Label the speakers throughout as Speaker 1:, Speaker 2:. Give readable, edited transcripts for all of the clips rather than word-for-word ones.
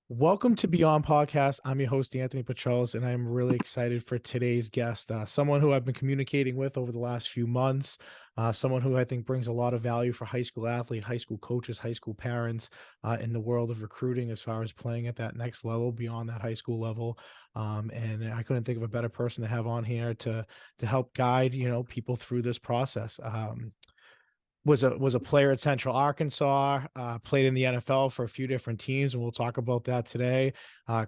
Speaker 1: Welcome to Beyond Podcast. I'm your host, Anthony Petrolis, and I'm really excited for today's guest, someone who I've been communicating with over the last few months, someone who I think brings a lot of value for high school athletes, high school coaches, high school parents in the world of recruiting as far as playing at that next level, beyond that high school level. And I couldn't think of a better person to have on here to help guide, people through this process. Was a player at Central Arkansas, played in the NFL for a few different teams, and we'll talk about that today.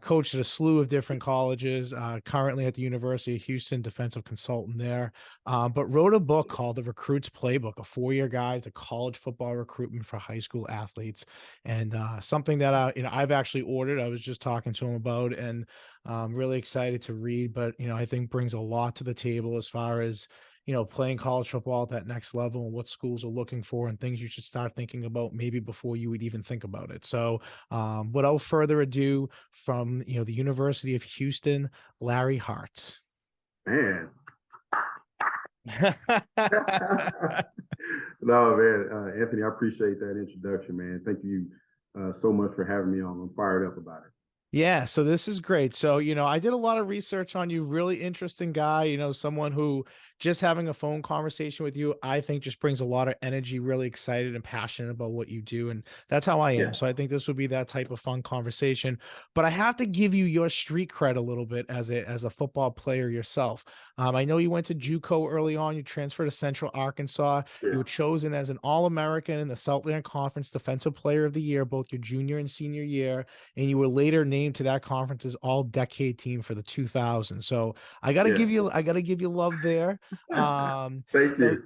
Speaker 1: Coached at a slew of different colleges, currently at the University of Houston, defensive consultant there, but wrote a book called The Recruiters Playbook, a 4-year guide to college football recruitment for high school athletes, and something that I've actually ordered. I was just talking to him about, and really excited to read, but I think brings a lot to the table as far as playing college football at that next level and what schools are looking for and things you should start thinking about maybe before you would even think about it. So without further ado, from, the University of Houston, Larry Hart.
Speaker 2: Man. No, man. Anthony, I appreciate that introduction, man. Thank you so much for having me on. I'm fired up about it.
Speaker 1: Yeah, so this is great. So, I did a lot of research on you, really interesting guy, someone who just having a phone conversation with you, I think just brings a lot of energy, really excited and passionate about what you do. And that's how I am.
Speaker 2: Yes.
Speaker 1: So I think this would be that type of fun conversation. But I have to give you your street cred a little bit as a football player yourself. I know you went to JUCO early on. You transferred to Central Arkansas.
Speaker 2: Yeah.
Speaker 1: You were chosen as an All-American in the Southland Conference Defensive Player of the Year, both your junior and senior year. And you were later named to that conference's all-decade team for the 2000s. So I got to give you love there.
Speaker 2: Thank you.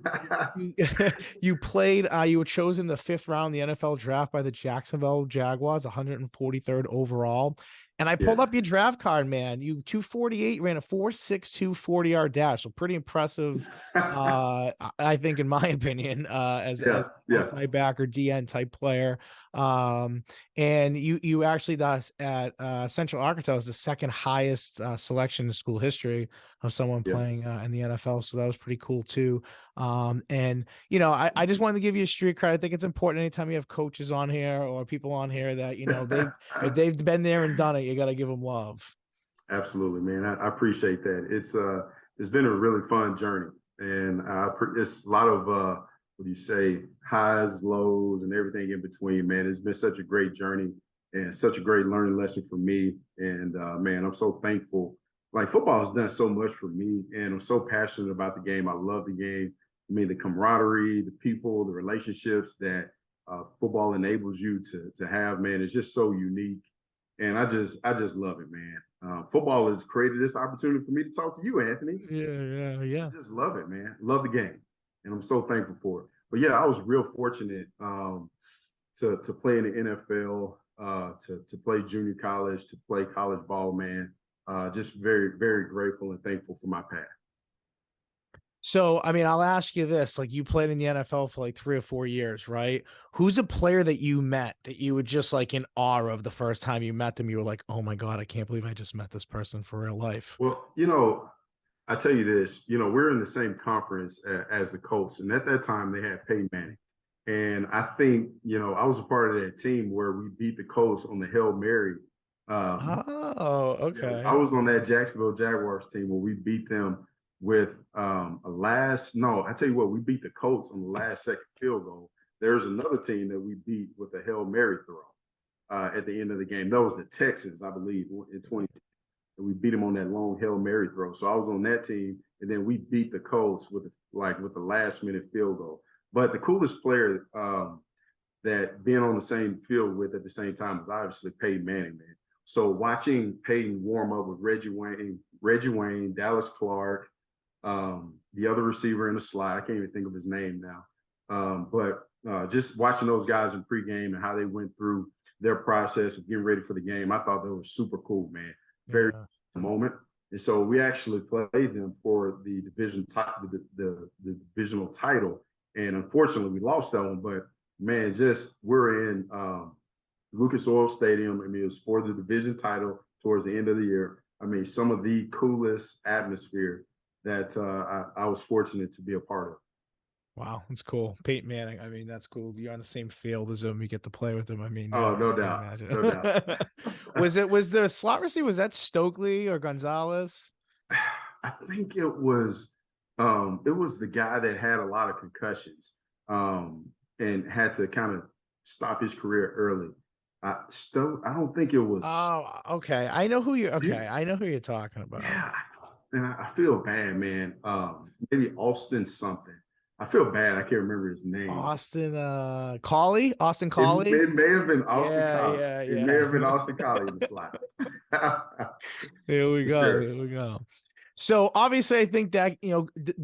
Speaker 1: You played, you were chosen the 5th round in the NFL draft by the Jacksonville Jaguars, 143rd overall. And I pulled
Speaker 2: Yes.
Speaker 1: up your draft card, man. You 248 ran a 4.62 40-yard dash. So pretty impressive, I think, in my opinion, as outside backer, DN type player. And you actually at Central Arkansas was the second highest selection in school history of someone playing in the NFL. So that was pretty cool too. And I just wanted to give you a street cred. I think it's important anytime you have coaches on here or people on here that if they've been there and done it, you got to give them love.
Speaker 2: Absolutely, man. I appreciate that. It's been a really fun journey, and it's a lot of what do you say, highs, lows, and everything in between. Man, it's been such a great journey and such a great learning lesson for me. And man, I'm so thankful. Like, football has done so much for me, and I'm so passionate about the game. I love the game. I mean, the camaraderie, the people, the relationships that football enables you to have, man, it's just so unique. And I just love it, man. Football has created this opportunity for me to talk to you, Anthony.
Speaker 1: Yeah.
Speaker 2: I just love it, man. Love the game, and I'm so thankful for it. But yeah, I was real fortunate to play in the NFL, to play junior college, to play college ball, man. Just very, very grateful and thankful for my path.
Speaker 1: So, I mean, I'll ask you this, like, you played in the NFL for like 3 or 4 years, right? Who's a player that you met that you were just like in awe of the first time you met them? You were like, oh my God, I can't believe I just met this person for real life.
Speaker 2: Well, I tell you this, we're in the same conference as the Colts. And at that time they had Peyton Manning. And I think, I was a part of that team where we beat the Colts on the Hail Mary.
Speaker 1: Okay.
Speaker 2: I was on that Jacksonville Jaguars team where we beat them with I tell you what, we beat the Colts on the last second field goal. There's another team that we beat with a Hail Mary throw at the end of the game. That was the Texans, I believe, in 2010. And we beat them on that long Hail Mary throw. So I was on that team, and then we beat the Colts with the last minute field goal. But the coolest player that being on the same field with at the same time was obviously Peyton Manning, man. So watching Peyton warm up with Reggie Wayne, Dallas Clark, the other receiver in the slot, I can't even think of his name now. But just watching those guys in pregame and how they went through their process of getting ready for the game, I thought that was super cool, man. Very moment. And so we actually played them for the the divisional title. And unfortunately, we lost that one. But man, we're in Lucas Oil Stadium. I mean, it was for the division title towards the end of the year. I mean, some of the coolest atmosphere that I was fortunate to be a part of.
Speaker 1: Wow, that's cool. Peyton Manning. I mean, that's cool. You're on the same field as him. You get to play with him. I mean,
Speaker 2: Oh,
Speaker 1: I
Speaker 2: no
Speaker 1: can't
Speaker 2: doubt,
Speaker 1: imagine.
Speaker 2: no doubt.
Speaker 1: Was the slot receiver, was that Stokely or Gonzalez?
Speaker 2: I think it was the guy that had a lot of concussions and had to kind of stop his career early. I don't think it was
Speaker 1: Oh, okay. I know who you're
Speaker 2: you.
Speaker 1: okay. I know who you're talking about.
Speaker 2: Yeah, and I feel bad, man. Maybe Austin something. I feel bad. I can't remember his name.
Speaker 1: Austin Collie.
Speaker 2: It may have been Austin
Speaker 1: Yeah,
Speaker 2: Collie.
Speaker 1: yeah,
Speaker 2: It may have been
Speaker 1: yeah.
Speaker 2: Austin Collie in the slot.
Speaker 1: There we
Speaker 2: For
Speaker 1: go.
Speaker 2: sure.
Speaker 1: There we go. So obviously, I think that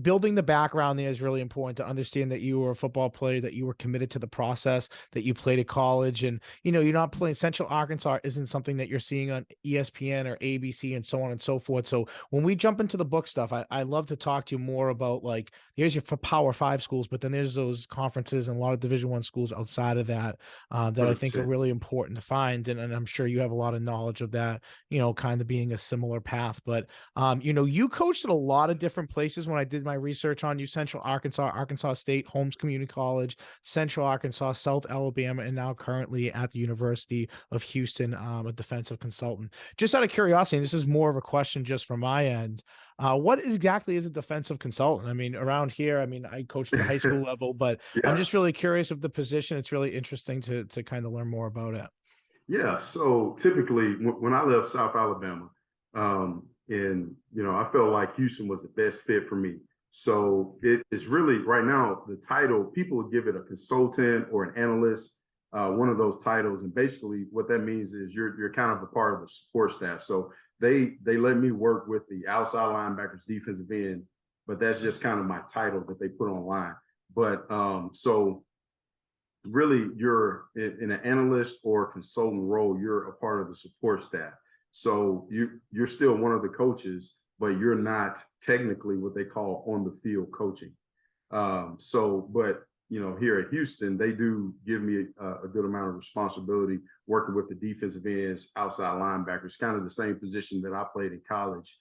Speaker 1: building the background there is really important to understand that you were a football player, that you were committed to the process, that you played at college, and you're not playing. Central Arkansas isn't something that you're seeing on ESPN or ABC and so on and so forth. So when we jump into the book stuff, I love to talk to you more about like here's your Power Five schools, but then there's those conferences and a lot of Division I schools outside of that that I think are
Speaker 2: 100%.
Speaker 1: really important to find, and I'm sure you have a lot of knowledge of that. Kind of being a similar path, but you coached at a lot of different places when I did my research on you: Central Arkansas, Arkansas State, Holmes Community College, Central Arkansas, South Alabama, and now currently at the University of Houston, a defensive consultant. Just out of curiosity, and this is more of a question just from my end. What exactly is a defensive consultant? I mean, around here, I mean, I coach at the high school level, but I'm
Speaker 2: Yeah.
Speaker 1: just really curious of the position. It's really interesting to kind of learn more about it.
Speaker 2: Yeah. So typically, when I left South Alabama, and I felt like Houston was the best fit for me. So it is really right now the title. People would give it a consultant or an analyst, one of those titles, and basically what that means is you're kind of a part of the support staff. So they let me work with the outside linebackers, defensive end, but that's just kind of my title that they put online. But so really you're in an analyst or consultant role, you're a part of the support staff. So you're still one of the coaches, but you're not technically what they call on the field coaching. But here at Houston, they do give me a good amount of responsibility working with the defensive ends, outside linebackers, kind of the same position that I played in college.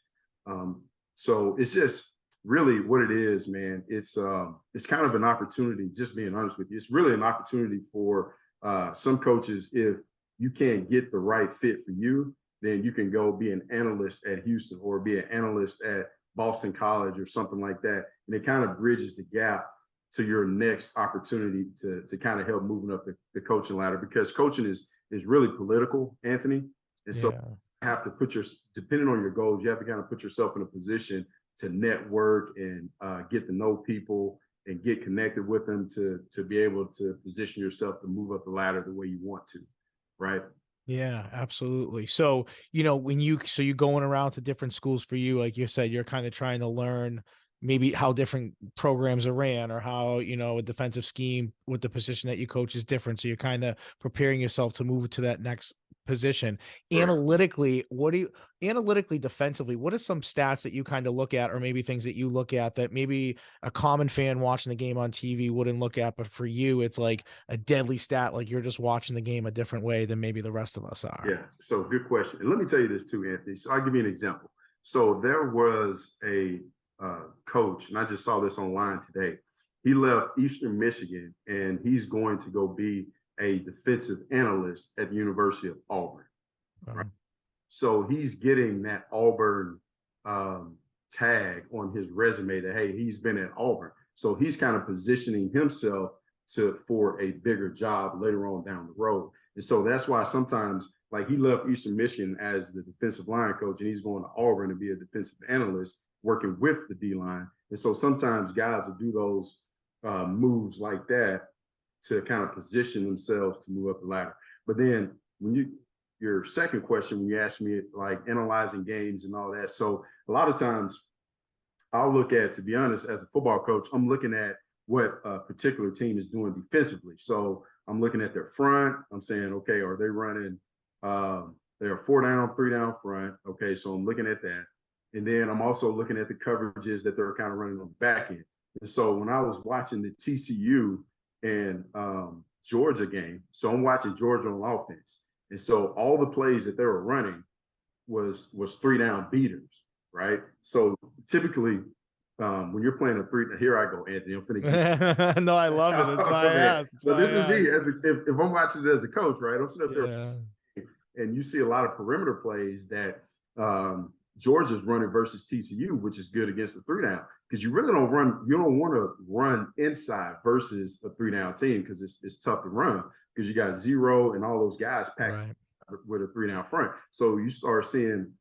Speaker 2: So it's just really what it is, man. It's kind of an opportunity. Just being honest with you, it's really an opportunity for some coaches. If you can't get the right fit for you, then you can go be an analyst at Houston or be an analyst at Boston College or something like that. And it kind of bridges the gap to your next opportunity to kind of help moving up the coaching ladder, because coaching is really political, Anthony. And so
Speaker 1: Yeah.
Speaker 2: you have to depending on your goals, you have to kind of put yourself in a position to network and get to know people and get connected with them to be able to position yourself to move up the ladder the way you want to, right?
Speaker 1: Yeah, absolutely. So, you're going around to different schools for you, like you said, you're kind of trying to learn maybe how different programs are ran or how, a defensive scheme with the position that you coach is different. So you're kind of preparing yourself to move to that next position.
Speaker 2: Correct.
Speaker 1: Analytically, defensively, what are some stats that you kind of look at, or maybe things that you look at that maybe a common fan watching the game on TV wouldn't look at, but for you, it's like a deadly stat, like you're just watching the game a different way than maybe the rest of us are?
Speaker 2: Yeah. So good question. And let me tell you this too, Anthony. So I'll give you an example. So there was a coach, and I just saw this online today. He left Eastern Michigan, and he's going to go be a defensive analyst at the University of Auburn. Right. So he's getting that Auburn tag on his resume that, hey, he's been at Auburn. So he's kind of positioning himself for a bigger job later on down the road. And so that's why sometimes, like, he left Eastern Michigan as the defensive line coach, and he's going to Auburn to be a defensive analyst working with the D line. And so sometimes guys will do those moves like that to kind of position themselves to move up the ladder. But then your second question, when you asked me like analyzing games and all that. So a lot of times I'll look at, to be honest, as a football coach, I'm looking at what a particular team is doing defensively. So I'm looking at their front. I'm saying, okay, are they running? They're 4 down, 3 down front. Okay, so I'm looking at that. And then I'm also looking at the coverages that they're kind of running on the back end. And so when I was watching the TCU and Georgia game, so I'm watching Georgia on offense. And so all the plays that they were running was 3 down beaters, right? So typically when you're playing a three, here I go, Anthony. I'm finna get
Speaker 1: No, I love it. That's why I
Speaker 2: man.
Speaker 1: asked. That's
Speaker 2: So
Speaker 1: why I
Speaker 2: this is me
Speaker 1: asked.
Speaker 2: as if I'm watching it as a coach, right? I'm sitting up there
Speaker 1: Yeah.
Speaker 2: and you see a lot of perimeter plays that Georgia's running versus TCU, which is good against the three down because you really don't run. You don't want to run inside versus a three down team because it's tough to run because you got zero and all those guys packed
Speaker 1: Right.
Speaker 2: with a three down front. So you start seeing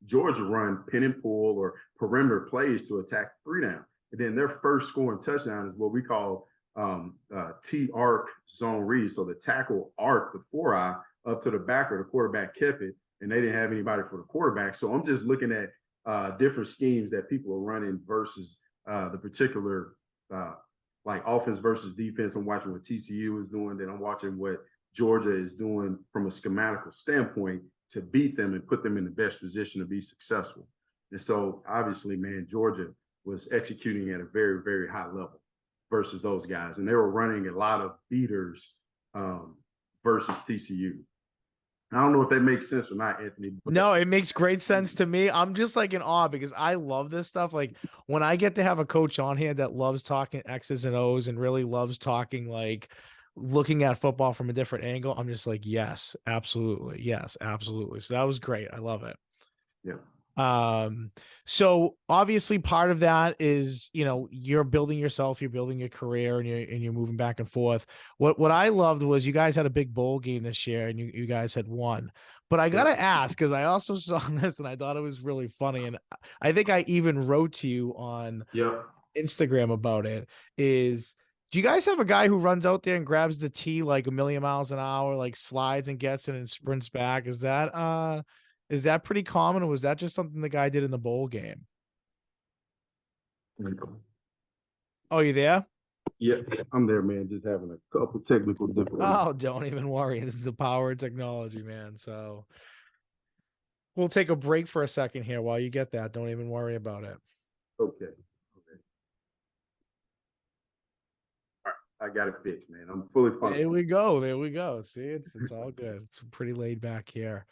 Speaker 2: Georgia run pin and pull or perimeter plays to attack three down. And then their first scoring touchdown is what we call T arc zone read. So the tackle arc the 4-eye up to the back, or the quarterback kept it, and they didn't have anybody for the quarterback. So I'm just looking at different schemes that people are running versus the particular like offense versus defense. I'm watching what TCU is doing, then I'm watching what Georgia is doing from a schematical standpoint to beat them and put them in the best position to be successful. And so obviously, man, Georgia was executing at a very, very high level versus those guys. And they were running a lot of beaters versus TCU. I don't know if that makes sense or not, Anthony.
Speaker 1: No, it makes great sense to me. I'm just like in awe because I love this stuff. Like when I get to have a coach on here that loves talking X's and O's and really loves talking like looking at football from a different angle, I'm just like, yes, absolutely. Yes, absolutely. So that was great. I love it.
Speaker 2: Yeah.
Speaker 1: So obviously part of that is, you're building yourself, you're building your career, and you're moving back and forth. What I loved was you guys had a big bowl game this year and you guys had won. But I gotta ask, because I also saw this and I thought it was really funny. And I think I even wrote to you on Instagram about it, do you guys have a guy who runs out there and grabs the tee like a million miles an hour, like slides and gets it and sprints back? Is that pretty common, or was that just something the guy did in the bowl game? Oh, you there?
Speaker 2: Yeah, I'm there, man. Just having a couple technical difficulties.
Speaker 1: Oh, don't even worry. This is the power of technology, man. So we'll take a break for a second here while you get that. Don't even worry about it.
Speaker 2: Okay. All right. I got it fixed, man. I'm fully functional.
Speaker 1: There we go. There we go. See, it's all good. It's pretty laid back here.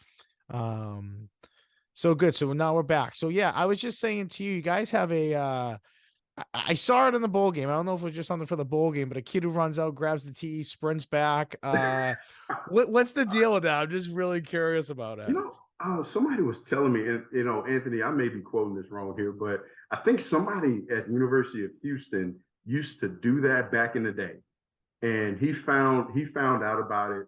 Speaker 1: So good. So now we're back. So yeah, I was just saying to you, you guys have I saw it in the bowl game. I don't know if it was just something for the bowl game, but a kid who runs out, grabs the tee, sprints back. What's the deal with that? I'm just really curious about it.
Speaker 2: Somebody was telling me, and Anthony, I may be quoting this wrong here, but I think somebody at the University of Houston used to do that back in the day, and he found out about it,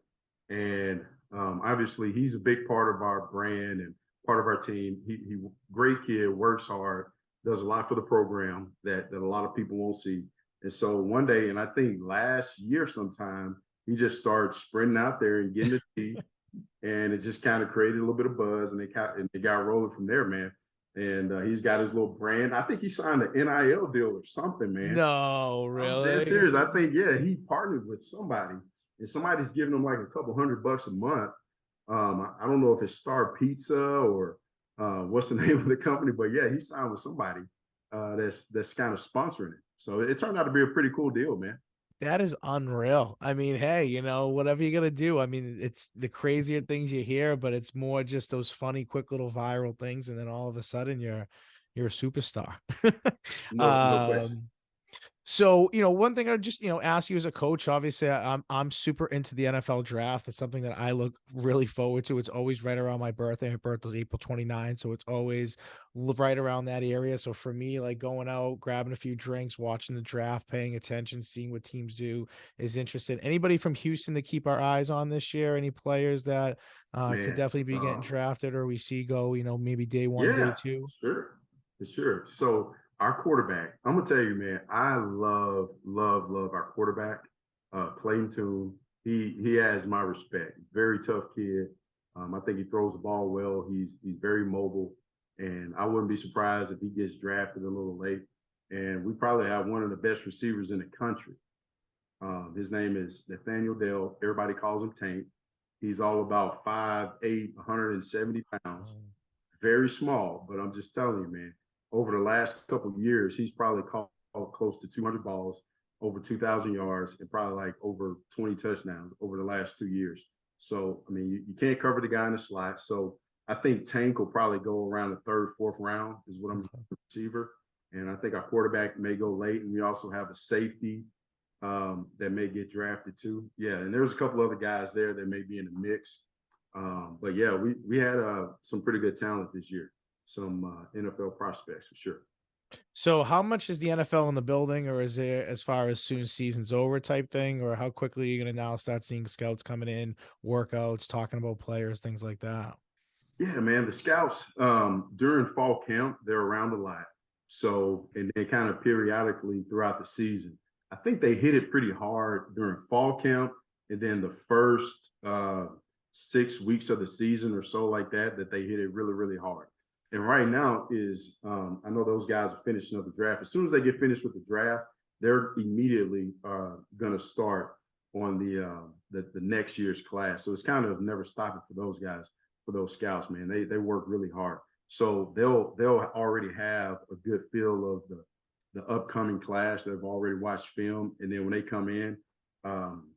Speaker 2: and obviously he's a big part of our brand and part of our team. He great kid, works hard, does a lot for the program that a lot of people won't see. And so one day, and I think last year sometime, he just started sprinting out there and getting the tee. And it just kind of created a little bit of buzz, and they got rolling from there, man. And he's got his little brand. I think he signed an NIL deal or something, man.
Speaker 1: No, really?
Speaker 2: I'm dead serious. I think, yeah, he partnered with somebody, and somebody's giving him like a couple $100 a month. I don't know if it's Star Pizza or what's the name of the company, but yeah, he signed with somebody that's kind of sponsoring it. So it turned out to be a pretty cool deal, man.
Speaker 1: That is unreal. I mean, hey, whatever you got to do. I mean, it's the crazier things you hear, but it's more just those funny, quick little viral things. And then all of a sudden you're a superstar.
Speaker 2: No question.
Speaker 1: So, one thing I just, ask you as a coach, obviously I'm super into the NFL draft. It's something that I look really forward to. It's always right around my birthday. My birthday's April 29th. So it's always right around that area. So for me, like going out, grabbing a few drinks, watching the draft, paying attention, seeing what teams do is interested. Anybody from Houston to keep our eyes on this year? Any players that could definitely be getting drafted, or we see go, maybe day one, day two?
Speaker 2: Sure. So our quarterback, I'm gonna tell you, man, I love our quarterback, Clayton Tune. He has my respect. Very tough kid. I think he throws the ball well. He's very mobile, and I wouldn't be surprised if he gets drafted a little late. And we probably have one of the best receivers in the country. His name is Nathaniel Dell. Everybody calls him Tank. He's all about 5'8", 170 pounds. Very small, but I'm just telling you, man, over the last couple of years, he's probably caught close to 200 balls, over 2,000 yards, and probably like over 20 touchdowns over the last 2 years. So, I mean, you can't cover the guy in the slot. So I think Tank will probably go around the third, fourth round is what I'm receiver. And I think our quarterback may go late, and we also have a safety that may get drafted too. Yeah, and there's a couple other guys there that may be in the mix. But yeah, we had some pretty good talent this year, some NFL prospects for sure.
Speaker 1: So how much is the NFL in the building, or is it as far as soon as season's over type thing, or how quickly are you going to now start seeing scouts coming in, workouts, talking about players, things like that?
Speaker 2: Yeah, man, the scouts during fall camp, they're around a lot. So, and then kind of periodically throughout the season. I think they hit it pretty hard during fall camp, and then the first 6 weeks of the season or so like that, that they hit it really, really hard. And right now is I know those guys are finishing up the draft. As soon as they get finished with the draft, they're immediately going to start on the next year's class. So it's kind of never stopping for those guys, for those scouts, man. They work really hard. So they'll already have a good feel of the upcoming class. They've already watched film, and then when they come in um,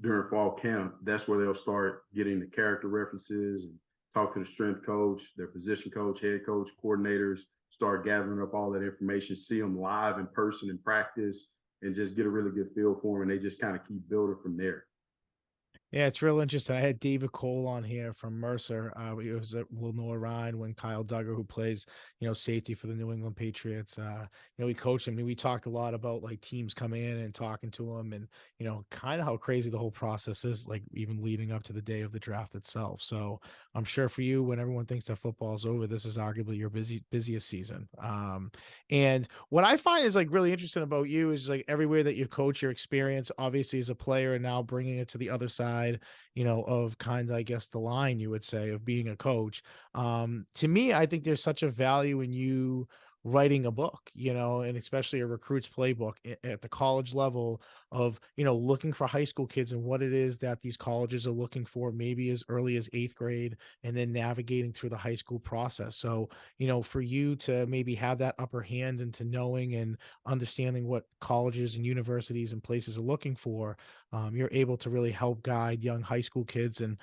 Speaker 2: during fall camp, that's where they'll start getting the character references and talk to the strength coach, their position coach, head coach, coordinators, start gathering up all that information, see them live in person in practice, and just get a really good feel for them. And they just kind of keep building from there.
Speaker 1: Yeah, it's real interesting. I had David Cole on here from Mercer. He was at Lenore Ryan when Kyle Duggar, who plays, safety for the New England Patriots. We coached him. We talked a lot about like teams coming in and talking to him, and kind of how crazy the whole process is, like even leading up to the day of the draft itself. So I'm sure for you, when everyone thinks that football is over, this is arguably your busiest season. And what I find is like really interesting about you is like everywhere that you coach, your experience, obviously as a player, and now bringing it to the other side, of kind of, I guess, the line you would say of being a coach. To me, I think there's such a value in you writing a book, and especially a recruits playbook at the college level of, looking for high school kids and what it is that these colleges are looking for, maybe as early as 8th grade, and then navigating through the high school process. So, for you to maybe have that upper hand into knowing and understanding what colleges and universities and places are looking for, you're able to really help guide young high school kids. And,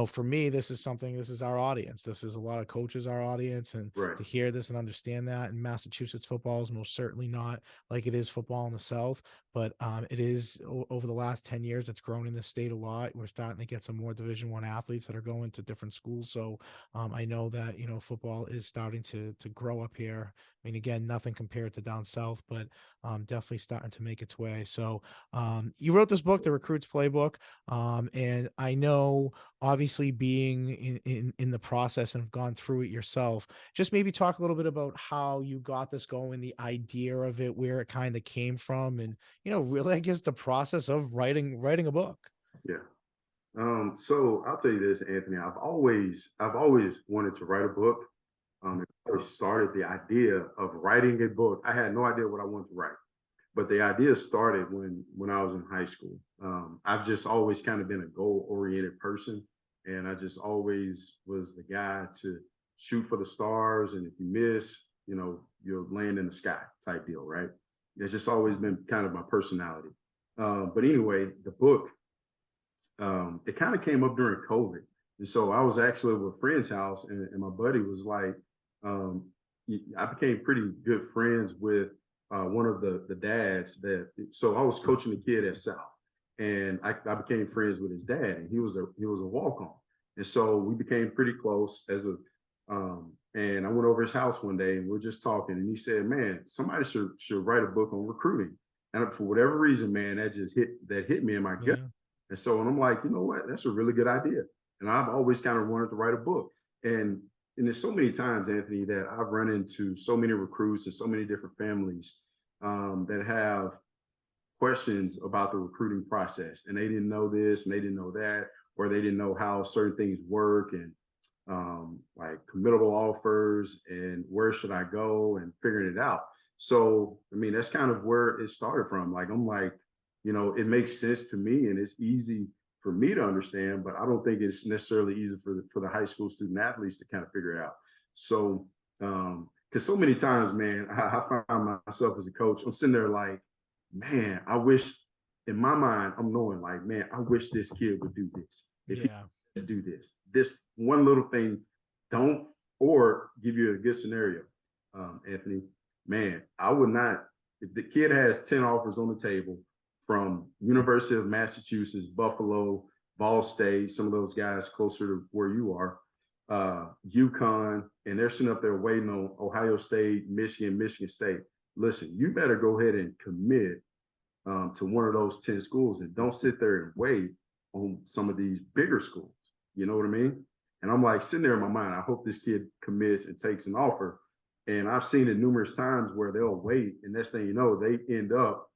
Speaker 1: for me, this is our audience. This is a lot of coaches, our audience. And
Speaker 2: Right.
Speaker 1: to hear this and understand that, and Massachusetts football is most certainly not like it is football in the South, but it is over the last 10 years, it's grown in the state a lot. We're starting to get some more Division I athletes that are going to different schools. So I know that, football is starting to grow up here. I mean, again, nothing compared to down South, but definitely starting to make its way. So you wrote this book, The Recruits Playbook. And I know, obviously, being in the process and have gone through it yourself, just maybe talk a little bit about how you got this going, the idea of it, where it kind of came from, and really, I guess, the process of writing a book.
Speaker 2: Yeah. So I'll tell you this, Anthony. I've always wanted to write a book. It always started the idea of writing a book. I had no idea what I wanted to write, but the idea started when I was in high school. I've just always kind of been a goal-oriented person, and I just always was the guy to shoot for the stars, and if you miss, you'll land in the sky type deal, right? It's just always been kind of my personality. But anyway, the book, it kind of came up during COVID. And so I was actually at a friend's house, and my buddy was like, um, I became pretty good friends with one of the dads so I was coaching a kid at South, and I became friends with his dad, and he was a walk-on. And so we became pretty close and I went over his house one day, and we're just talking, and he said, man, somebody should write a book on recruiting. And for whatever reason, man, that hit me in my gut.
Speaker 1: Yeah.
Speaker 2: And so, and I'm like, you know what? That's a really good idea. And I've always kind of wanted to write a book. And and there's so many times, Anthony, that I've run into so many recruits and so many different families that have questions about the recruiting process, and they didn't know this and they didn't know that, or they didn't know how certain things work, and like committable offers and where should I go and figuring it out. So, I mean, that's kind of where it started from. Like, I'm like, it makes sense to me and it's easy for me to understand, but I don't think it's necessarily easy for the high school student athletes to kind of figure it out. So, because so many times, man, I find myself as a coach, I'm sitting there like, man, I wish, in my mind, I'm knowing like, man, I wish this kid would do this. If he
Speaker 1: Yeah.
Speaker 2: do this one little thing, don't, or give you a good scenario, Anthony. man, I would not, if the kid has 10 offers on the table from University of Massachusetts, Buffalo, Ball State, some of those guys closer to where you are, UConn, and they're sitting up there waiting on Ohio State, Michigan State. Listen, you better go ahead and commit to one of those 10 schools and don't sit there and wait on some of these bigger schools. You know what I mean? And I'm like sitting there in my mind, I hope this kid commits and takes an offer. And I've seen it numerous times where they'll wait, and next thing you know, they end up,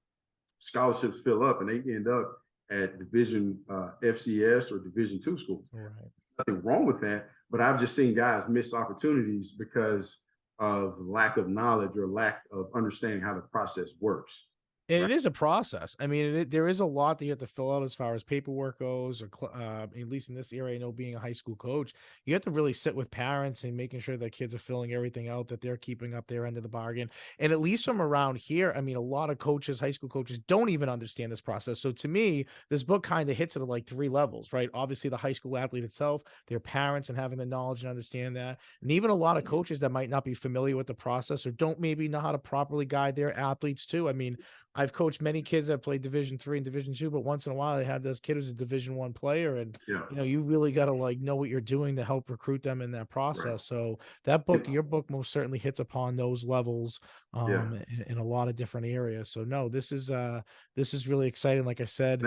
Speaker 2: scholarships fill up, and they end up at Division FCS or Division II schools.
Speaker 1: Right.
Speaker 2: Nothing wrong with that, but I've just seen guys miss opportunities because of lack of knowledge or lack of understanding how the process works.
Speaker 1: And it is a process. I mean, there is a lot that you have to fill out as far as paperwork goes, or at least in this area, I know being a high school coach, you have to really sit with parents and making sure that kids are filling everything out, that they're keeping up their end of the bargain. And at least from around here, I mean, a lot of coaches, high school coaches, don't even understand this process. So to me, this book kind of hits it at like 3 levels, right? Obviously, the high school athlete itself, their parents, and having the knowledge and understand that. And even a lot of coaches that might not be familiar with the process or don't maybe know how to properly guide their athletes too. I mean, I've coached many kids that play Division III and Division II, but once in a while they have those kids who's a Division I player, and you really got to like know what you're doing to help recruit them in that process. Right. So that book, your book, most certainly hits upon those levels in a lot of different areas. So no, this is really exciting. Like I said,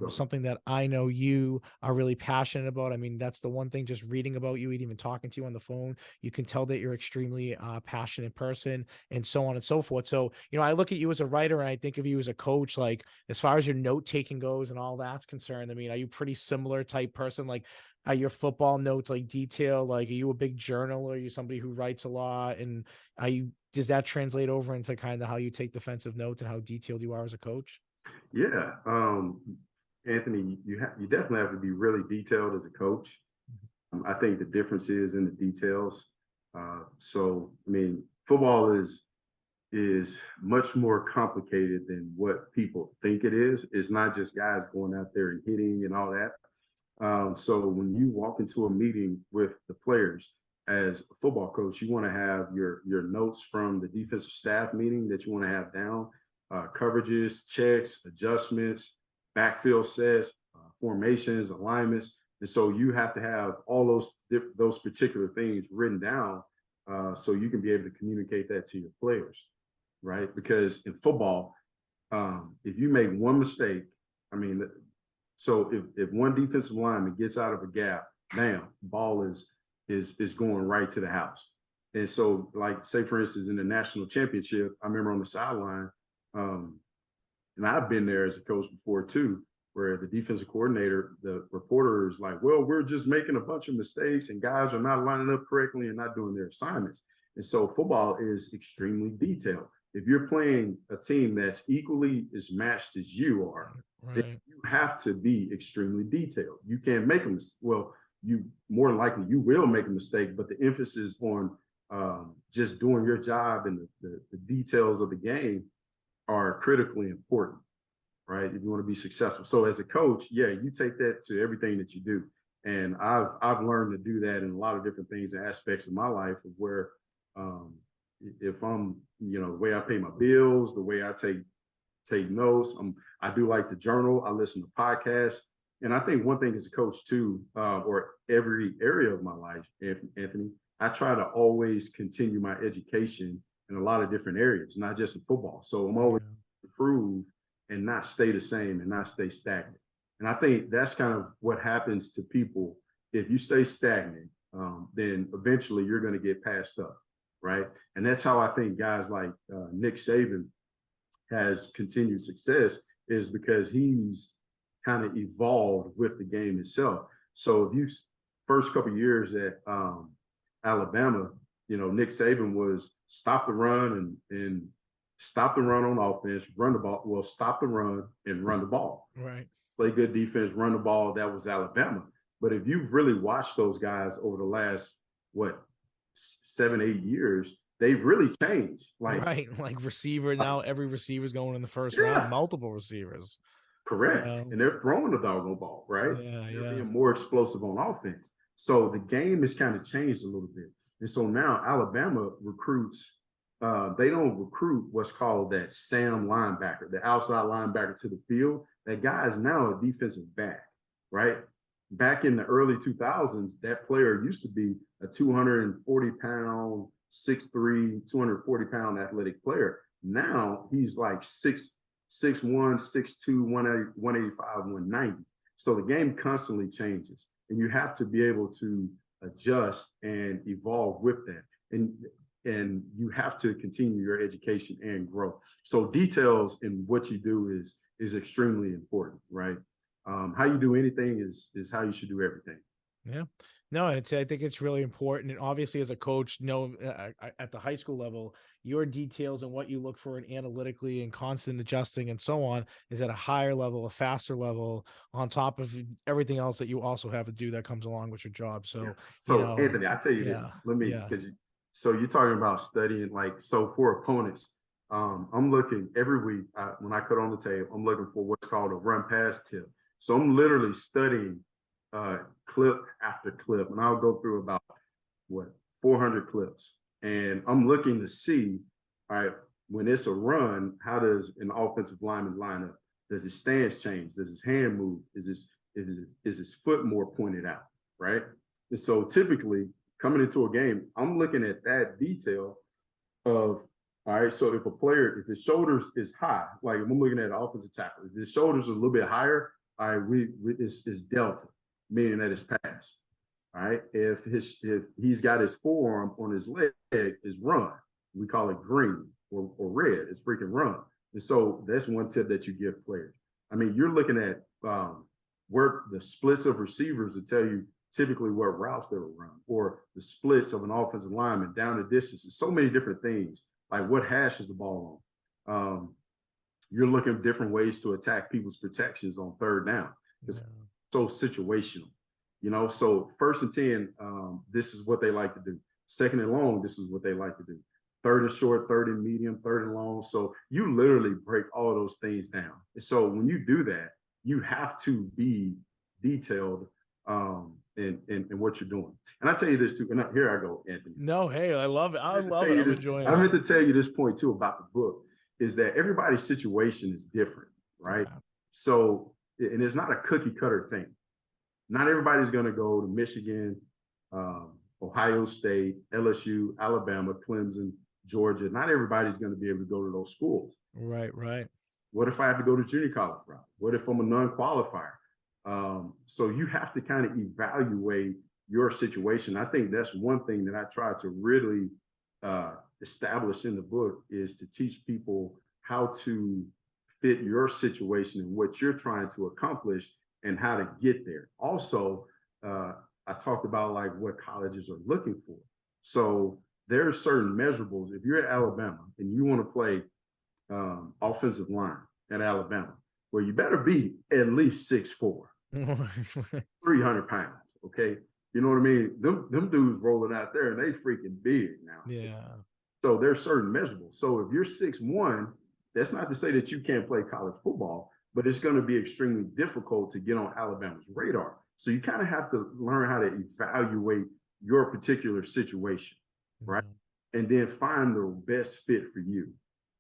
Speaker 1: something that I know you are really passionate about. I mean, that's the one thing, just reading about you and even talking to you on the phone, you can tell that you're extremely passionate person, and so on and so forth. So, I look at you as a writer, and I think of you as a coach, like as far as your note taking goes and all that's concerned. I mean, are you pretty similar type person? Like, are your football notes like detailed? Like, are you a big journaler? Are you somebody who writes a lot? And does that translate over into kind of how you take defensive notes and how detailed you are as a coach?
Speaker 2: Yeah. Anthony, you definitely have to be really detailed as a coach. I think the difference is in the details. So, I mean, football is much more complicated than what people think it is. It's not just guys going out there and hitting and all that. So when you walk into a meeting with the players as a football coach, you want to have your notes from the defensive staff meeting that you want to have down, coverages, checks, adjustments, backfield sets, formations, alignments. And so you have to have all those particular things written down so you can be able to communicate that to your players. Right? Because in football, if you make one mistake, I mean, so if one defensive lineman gets out of a gap, bam, ball is going right to the house. And so, like, say for instance, in the national championship, I remember on the sideline, and I've been there as a coach before too, where the defensive coordinator, the reporter is like, well, we're just making a bunch of mistakes and guys are not lining up correctly and not doing their assignments. And so football is extremely detailed. If you're playing a team that's equally as matched as you are, then you have to be extremely detailed. You can't make a mistake. Well, you more than likely you will make a mistake, but the emphasis on just doing your job and the details of the game are critically important, right? If you want to be successful. So as a coach, you take that to everything that you do. And I've learned to do that in a lot of different things and aspects of my life, of where if I'm, the way I pay my bills, the way I take notes, I do like to journal. I listen to podcasts. And I think one thing as a coach too, or every area of my life, Anthony, I try to always continue my education in a lot of different areas, not just in football. So I'm always improve and not stay the same and not stay stagnant. And I think that's kind of what happens to people. If you stay stagnant, then eventually you're going to get passed up. Right. And that's how I think guys like Nick Saban has continued success, is because he's kind of evolved with the game itself. So if you first couple of years at Alabama, Nick Saban was stop the run and stop the run on offense, run the ball. Well, stop the run and run the ball.
Speaker 1: Right.
Speaker 2: Play good defense, run the ball. That was Alabama. But if you've really watched those guys over the last, 7-8 years, they've really changed.
Speaker 1: Like receiver now, every receiver's going in the first round, multiple receivers.
Speaker 2: Correct. And they're throwing the doggone ball, right? They're being more explosive on offense. So the game has kind of changed a little bit. And so now Alabama recruits they don't recruit what's called that Sam linebacker, the outside linebacker to the field. That guy is now a defensive back, right? Back in the early 2000s, that player used to be a 240-pound, 6'3", 240-pound athletic player. Now he's like 6'1", 6'2", 185, 190. So the game constantly changes, and you have to be able to adjust and evolve with that. And you have to continue your education and grow. So details in what you do is extremely important, right? How you do anything is how you should do everything.
Speaker 1: Yeah. No, and I think it's really important. And obviously, as a coach, at the high school level, your details and what you look for and analytically and constant adjusting and so on is at a higher level, a faster level, on top of everything else that you also have to do that comes along with your job. So,
Speaker 2: yeah. So Anthony, I tell you
Speaker 1: yeah,
Speaker 2: this. Let me,
Speaker 1: yeah,
Speaker 2: because so you're talking about studying, like, so for opponents, I'm looking every week when I cut on the tape, I'm looking for what's called a run pass tip. So I'm literally studying clip after clip, and I'll go through about 400 clips, and I'm looking to see, all right, when it's a run, how does an offensive lineman line up? Does his stance change? Does his hand move? Is his foot more pointed out, right? And so typically coming into a game, I'm looking at that detail of, all right, so if his shoulders is high, like if I'm looking at an offensive tackle, if his shoulders are a little bit higher, all right, it's delta, meaning that it's pass. All right, if he's got his forearm on his leg, is run. We call it green or red. It's freaking run. And so that's one tip that you give players. I mean, you're looking at where the splits of receivers to tell you typically what routes they will run, or the splits of an offensive lineman down the distance. There's so many different things, like what hash is the ball on. You're looking at different ways to attack people's protections on third down. It's so situational, you know. So 1st and 10, this is what they like to do. 2nd and long, this is what they like to do. 3rd and short, 3rd and medium, 3rd and long. So you literally break all those things down. And so when you do that, you have to be detailed in what you're doing. And I tell you this too, and here I go, Anthony.
Speaker 1: No, hey, I love it. I love it. I'm enjoying it.
Speaker 2: I meant to tell you this point too about the book, is that everybody's situation is different, right? Yeah. So, and it's not a cookie cutter thing. Not everybody's going to go to Michigan, Ohio State, LSU, Alabama, Clemson, Georgia. Not everybody's going to be able to go to those schools.
Speaker 1: Right, right.
Speaker 2: What if I have to go to junior college route? What if I'm a non-qualifier? So you have to kind of evaluate your situation. I think that's one thing that I try to really establish in the book, is to teach people how to fit your situation and what you're trying to accomplish and how to get there. Also, I talked about like what colleges are looking for. So there are certain measurables. If you're at Alabama and you want to play offensive line at Alabama, well, you better be at least 6'4", 300 pounds. Okay. You know what I mean? Them dudes rolling out there and they freaking big now.
Speaker 1: Yeah.
Speaker 2: So there's certain measurables. So if you're 6'1", that's not to say that you can't play college football, but it's going to be extremely difficult to get on Alabama's radar. So you kind of have to learn how to evaluate your particular situation, right? Mm-hmm. And then find the best fit for you,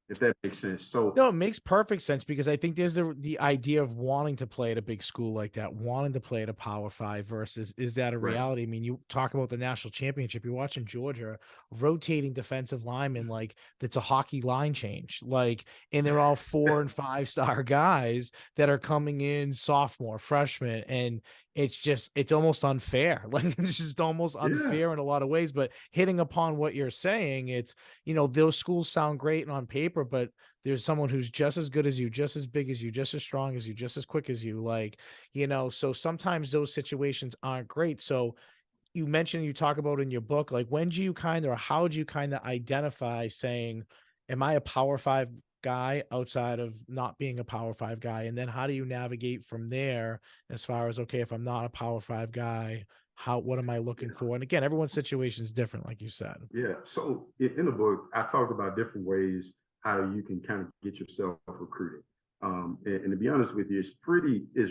Speaker 2: if that makes sense. So
Speaker 1: no, it makes perfect sense, because I think there's the idea of wanting to play at a big school like that, wanting to play at a Power 5 versus, is that a reality? Right. I mean, you talk about the national championship, you're watching Georgia rotating defensive linemen like it's a hockey line change, like, and they're all 4- and 5-star guys that are coming in sophomore, freshman, and it's almost unfair. Like, it's just almost unfair in a lot of ways. But hitting upon what you're saying, it's, you know, those schools sound great on paper, but there's someone who's just as good as you, just as big as you, just as strong as you, just as quick as you, like, you know, so sometimes those situations aren't great. So you mentioned, you talk about in your book, like, when do you how do you kind of identify saying, am I a Power 5 guy outside of not being a Power 5 guy? And then how do you navigate from there as far as, okay, if I'm not a Power 5 guy, what am I looking for? And again, everyone's situation is different, like you said.
Speaker 2: Yeah. So in the book, I talked about different ways how you can kind of get yourself recruited. And to be honest with you, it's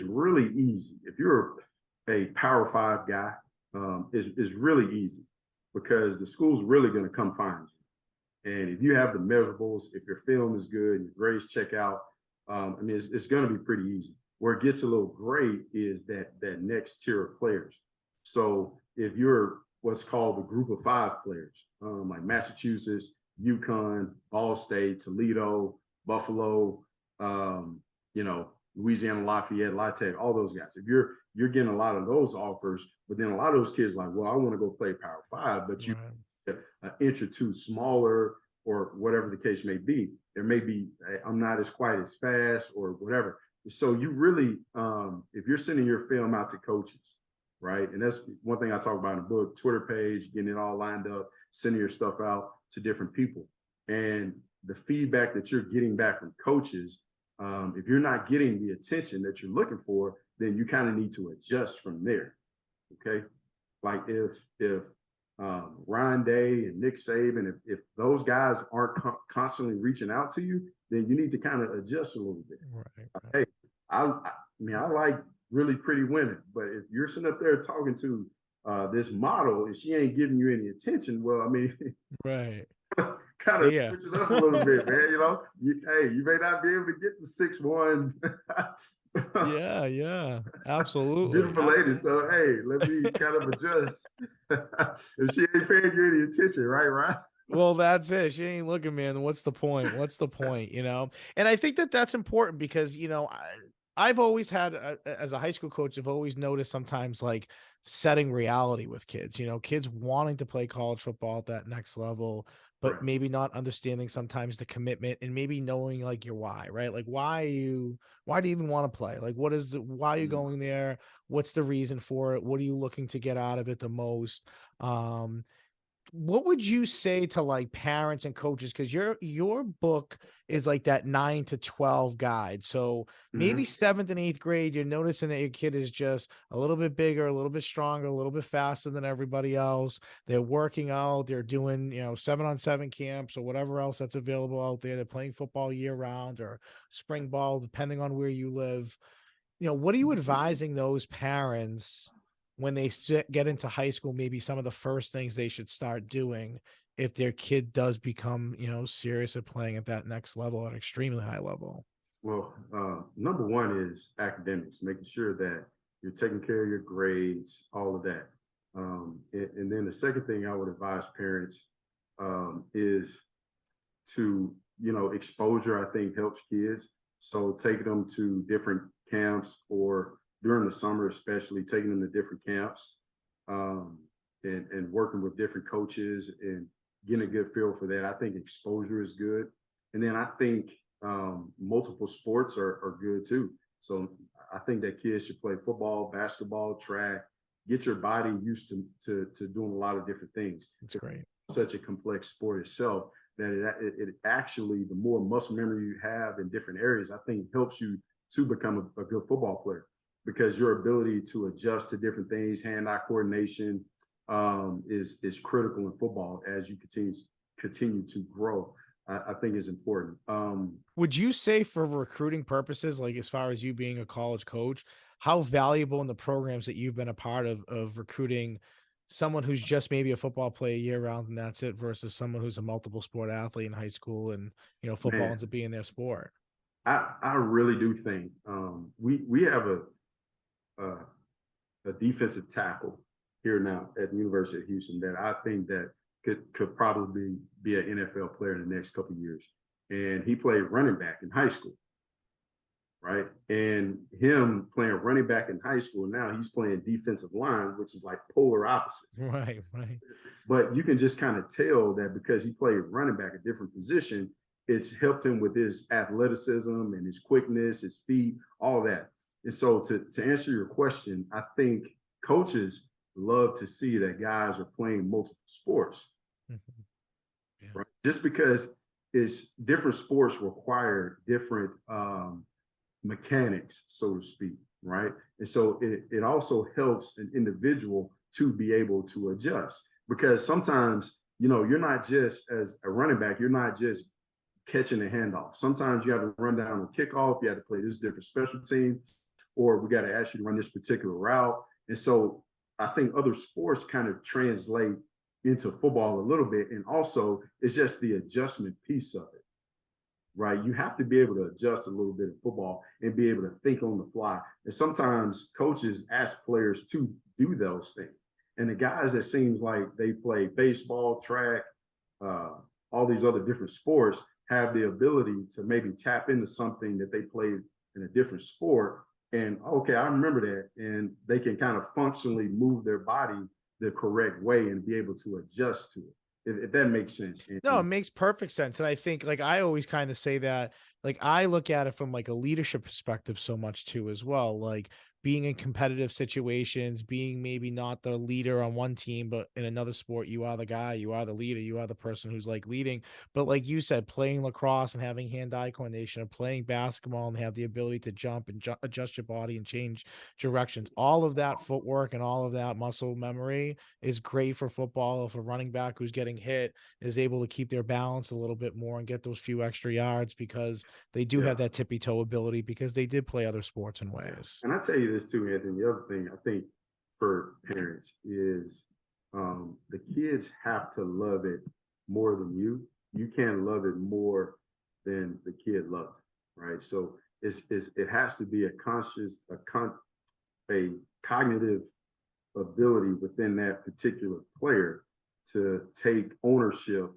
Speaker 2: really easy. If you're a Power 5 guy, it's really easy, because the school's really going to come find you. And if you have the measurables, if your film is good, your grades check out, I mean, it's going to be pretty easy. Where it gets a little great is that next tier of players. So if you're what's called the group of 5 players, like Massachusetts, UConn, Ball State, Toledo, Buffalo, you know, Louisiana Lafayette, La Tech, all those guys. If you're getting a lot of those offers, but then a lot of those kids like, well, I want to go play Power 5, but you an inch or two smaller or whatever the case may be. There may be, I'm not as quite as fast or whatever. So you really, if you're sending your film out to coaches, right? And that's one thing I talk about in the book, Twitter page, getting it all lined up, sending your stuff out to different people. And the feedback that you're getting back from coaches, if you're not getting the attention that you're looking for, then you kind of need to adjust from there. Okay. Like if Ryan Day and Nick Saban, if those guys aren't constantly reaching out to you, then you need to kind of adjust a little bit.
Speaker 1: Right.
Speaker 2: Hey, I mean, I like really pretty women, but if you're sitting up there talking to this model and she ain't giving you any attention, well, I mean,
Speaker 1: Right.
Speaker 2: kind of switch it up a little bit, man. You know, hey, you may not be able to get the 6'1".
Speaker 1: Yeah, absolutely.
Speaker 2: Beautiful lady. So hey, let me kind of adjust. If she ain't paying you any attention, right?
Speaker 1: Well, that's it. She ain't looking, man. What's the point? What's the point? You know? And I think that that's important because, you know, I've always had, as a high school coach, I've always noticed sometimes like setting reality with kids, you know, kids wanting to play college football at that next level, but maybe not understanding sometimes the commitment and maybe knowing like your why, right? Like, why do you even want to play? Like, why are you going there? What's the reason for it? What are you looking to get out of it the most? What would you say to like parents and coaches? Because your book is like that 9 to 12 guide. So maybe 7th and 8th grade, you're noticing that your kid is just a little bit bigger, a little bit stronger, a little bit faster than everybody else. They're working out, they're doing, you know, 7-on-7 camps or whatever else that's available out there. They're playing football year round or spring ball, depending on where you live. You know, what are you advising those parents when they get into high school, maybe some of the first things they should start doing if their kid does become, you know, serious at playing at that next level, at an extremely high level?
Speaker 2: Well, number one is academics, making sure that you're taking care of your grades, all of that. And then the second thing I would advise parents is to, you know, exposure, I think helps kids. So taking them to different camps or during the summer, especially taking them to different camps and working with different coaches and getting a good feel for that. I think exposure is good. And then I think multiple sports are good too. So I think that kids should play football, basketball, track, get your body used to doing a lot of different things.
Speaker 1: That's great.
Speaker 2: It's such a complex sport itself that it actually, the more muscle memory you have in different areas, I think helps you to become a good football player because your ability to adjust to different things, hand-eye coordination is critical in football as you continue to grow. I think is important.
Speaker 1: Would you say for recruiting purposes, like as far as you being a college coach, how valuable in the programs that you've been a part of recruiting someone who's just maybe a football player year round and that's it versus someone who's a multiple sport athlete in high school and, you know, football ends up being their sport?
Speaker 2: I really do think we have a defensive tackle here now at the University of Houston that I think that could probably be an NFL player in the next couple of years. And he played running back in high school, right? And him playing running back in high school, now he's playing defensive line, which is like polar opposites.
Speaker 1: Right.
Speaker 2: But you can just kind of tell that because he played running back a different position, it's helped him with his athleticism and his quickness, his feet, all that. And so to answer your question, I think coaches love to see that guys are playing multiple sports. Right? Just because it's different sports require different mechanics, so to speak, right? And so it also helps an individual to be able to adjust because sometimes, you know, you're not just as a running back, you're not just catching a handoff. Sometimes you have to run down on kickoff, you have to play this different special team, or we got to ask you to run this particular route. And so I think other sports kind of translate, into football a little bit. And also it's just the adjustment piece of it, right? You have to be able to adjust a little bit in football and be able to think on the fly. And sometimes coaches ask players to do those things. And the guys that seems like they play baseball, track, all these other different sports have the ability to maybe tap into something that they played in a different sport. And okay, I remember that. And they can kind of functionally move their body the correct way and be able to adjust to it, if that makes sense.
Speaker 1: No, it makes perfect sense. And I think, like, I always kind of say that, like, I look at it from like a leadership perspective so much too, as well. Like, being in competitive situations, being maybe not the leader on one team, but in another sport, you are the guy, you are the leader, you are the person who's like leading. But like you said, playing lacrosse and having hand-eye coordination, or playing basketball and have the ability to jump and adjust your body and change directions, all of that footwork and all of that muscle memory is great for football. If a running back who's getting hit is able to keep their balance a little bit more and get those few extra yards, because they do
Speaker 2: Yeah.
Speaker 1: have that tippy toe ability, because they did play other sports in ways.
Speaker 2: And I tell you this too, Anthony. The other thing I think for parents is the kids have to love it more than you. You can't love it more than the kid loves it, right? So it has to be a cognitive ability within that particular player to take ownership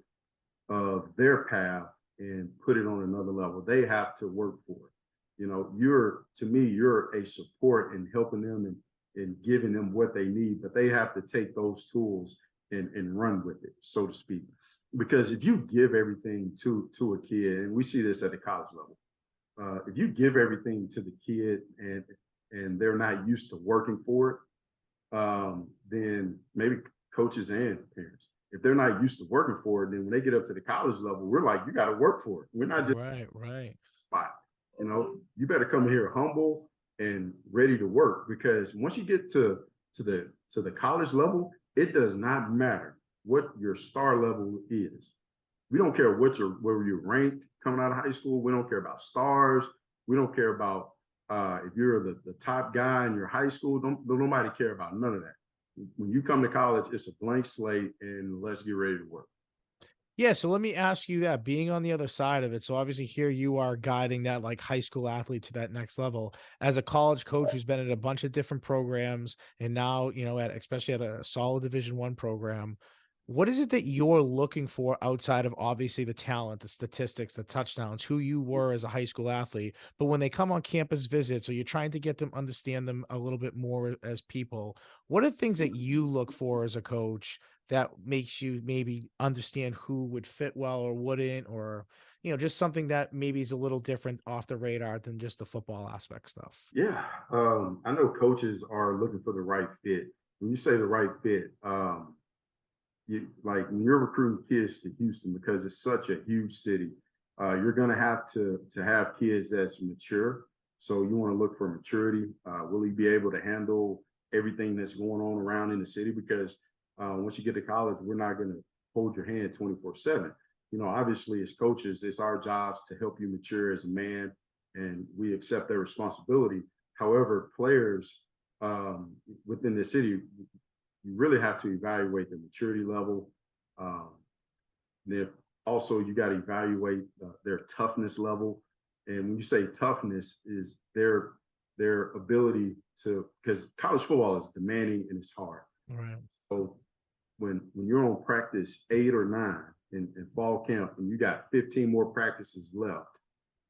Speaker 2: of their path and put it on another level. They have to work for it. You know, to me, you're a support in helping them and giving them what they need, but they have to take those tools and run with it, so to speak. Because if you give everything to a kid, and we see this at the college level, if you give everything to the kid and they're not used to working for it, then maybe coaches and parents, if they're not used to working for it, then when they get up to the college level, we're like, you got to work for it. We're not just
Speaker 1: right.
Speaker 2: spot. You know, you better come here humble and ready to work, because once you get to the college level, it does not matter what your star level is. We don't care where you're ranked coming out of high school. We don't care about stars. We don't care about if you're the top guy in your high school. Don't nobody care about none of that. When you come to college, it's a blank slate, and let's get ready to work.
Speaker 1: Yeah, so let me ask you that, being on the other side of it. So obviously here you are guiding that like high school athlete to that next level as a college coach who's been at a bunch of different programs, and now, especially at a solid Division I program. What is it that you're looking for outside of obviously the talent, the statistics, the touchdowns, who you were as a high school athlete? But when they come on campus visits, or you're trying to get them understand them a little bit more as people, what are things that you look for as a coach that makes you maybe understand who would fit well or wouldn't, or just something that maybe is a little different off the radar than just the football aspect stuff?
Speaker 2: Yeah, I know coaches are looking for the right fit. When you say the right fit, you like when you're recruiting kids to Houston, because it's such a huge city, you're going to have kids that's mature. So you want to look for maturity. Will he be able to handle everything that's going on around in the city? Because once you get to college, we're not going to hold your hand 24/7. You know, obviously as coaches, it's our jobs to help you mature as a man, and we accept their responsibility. However, players within the city, you really have to evaluate the maturity level. Um, then also you got to evaluate their toughness level. And when you say toughness, is their ability to, because college football is demanding and it's hard.
Speaker 1: Right.
Speaker 2: So when you're on practice 8 or 9 in fall camp and you got 15 more practices left,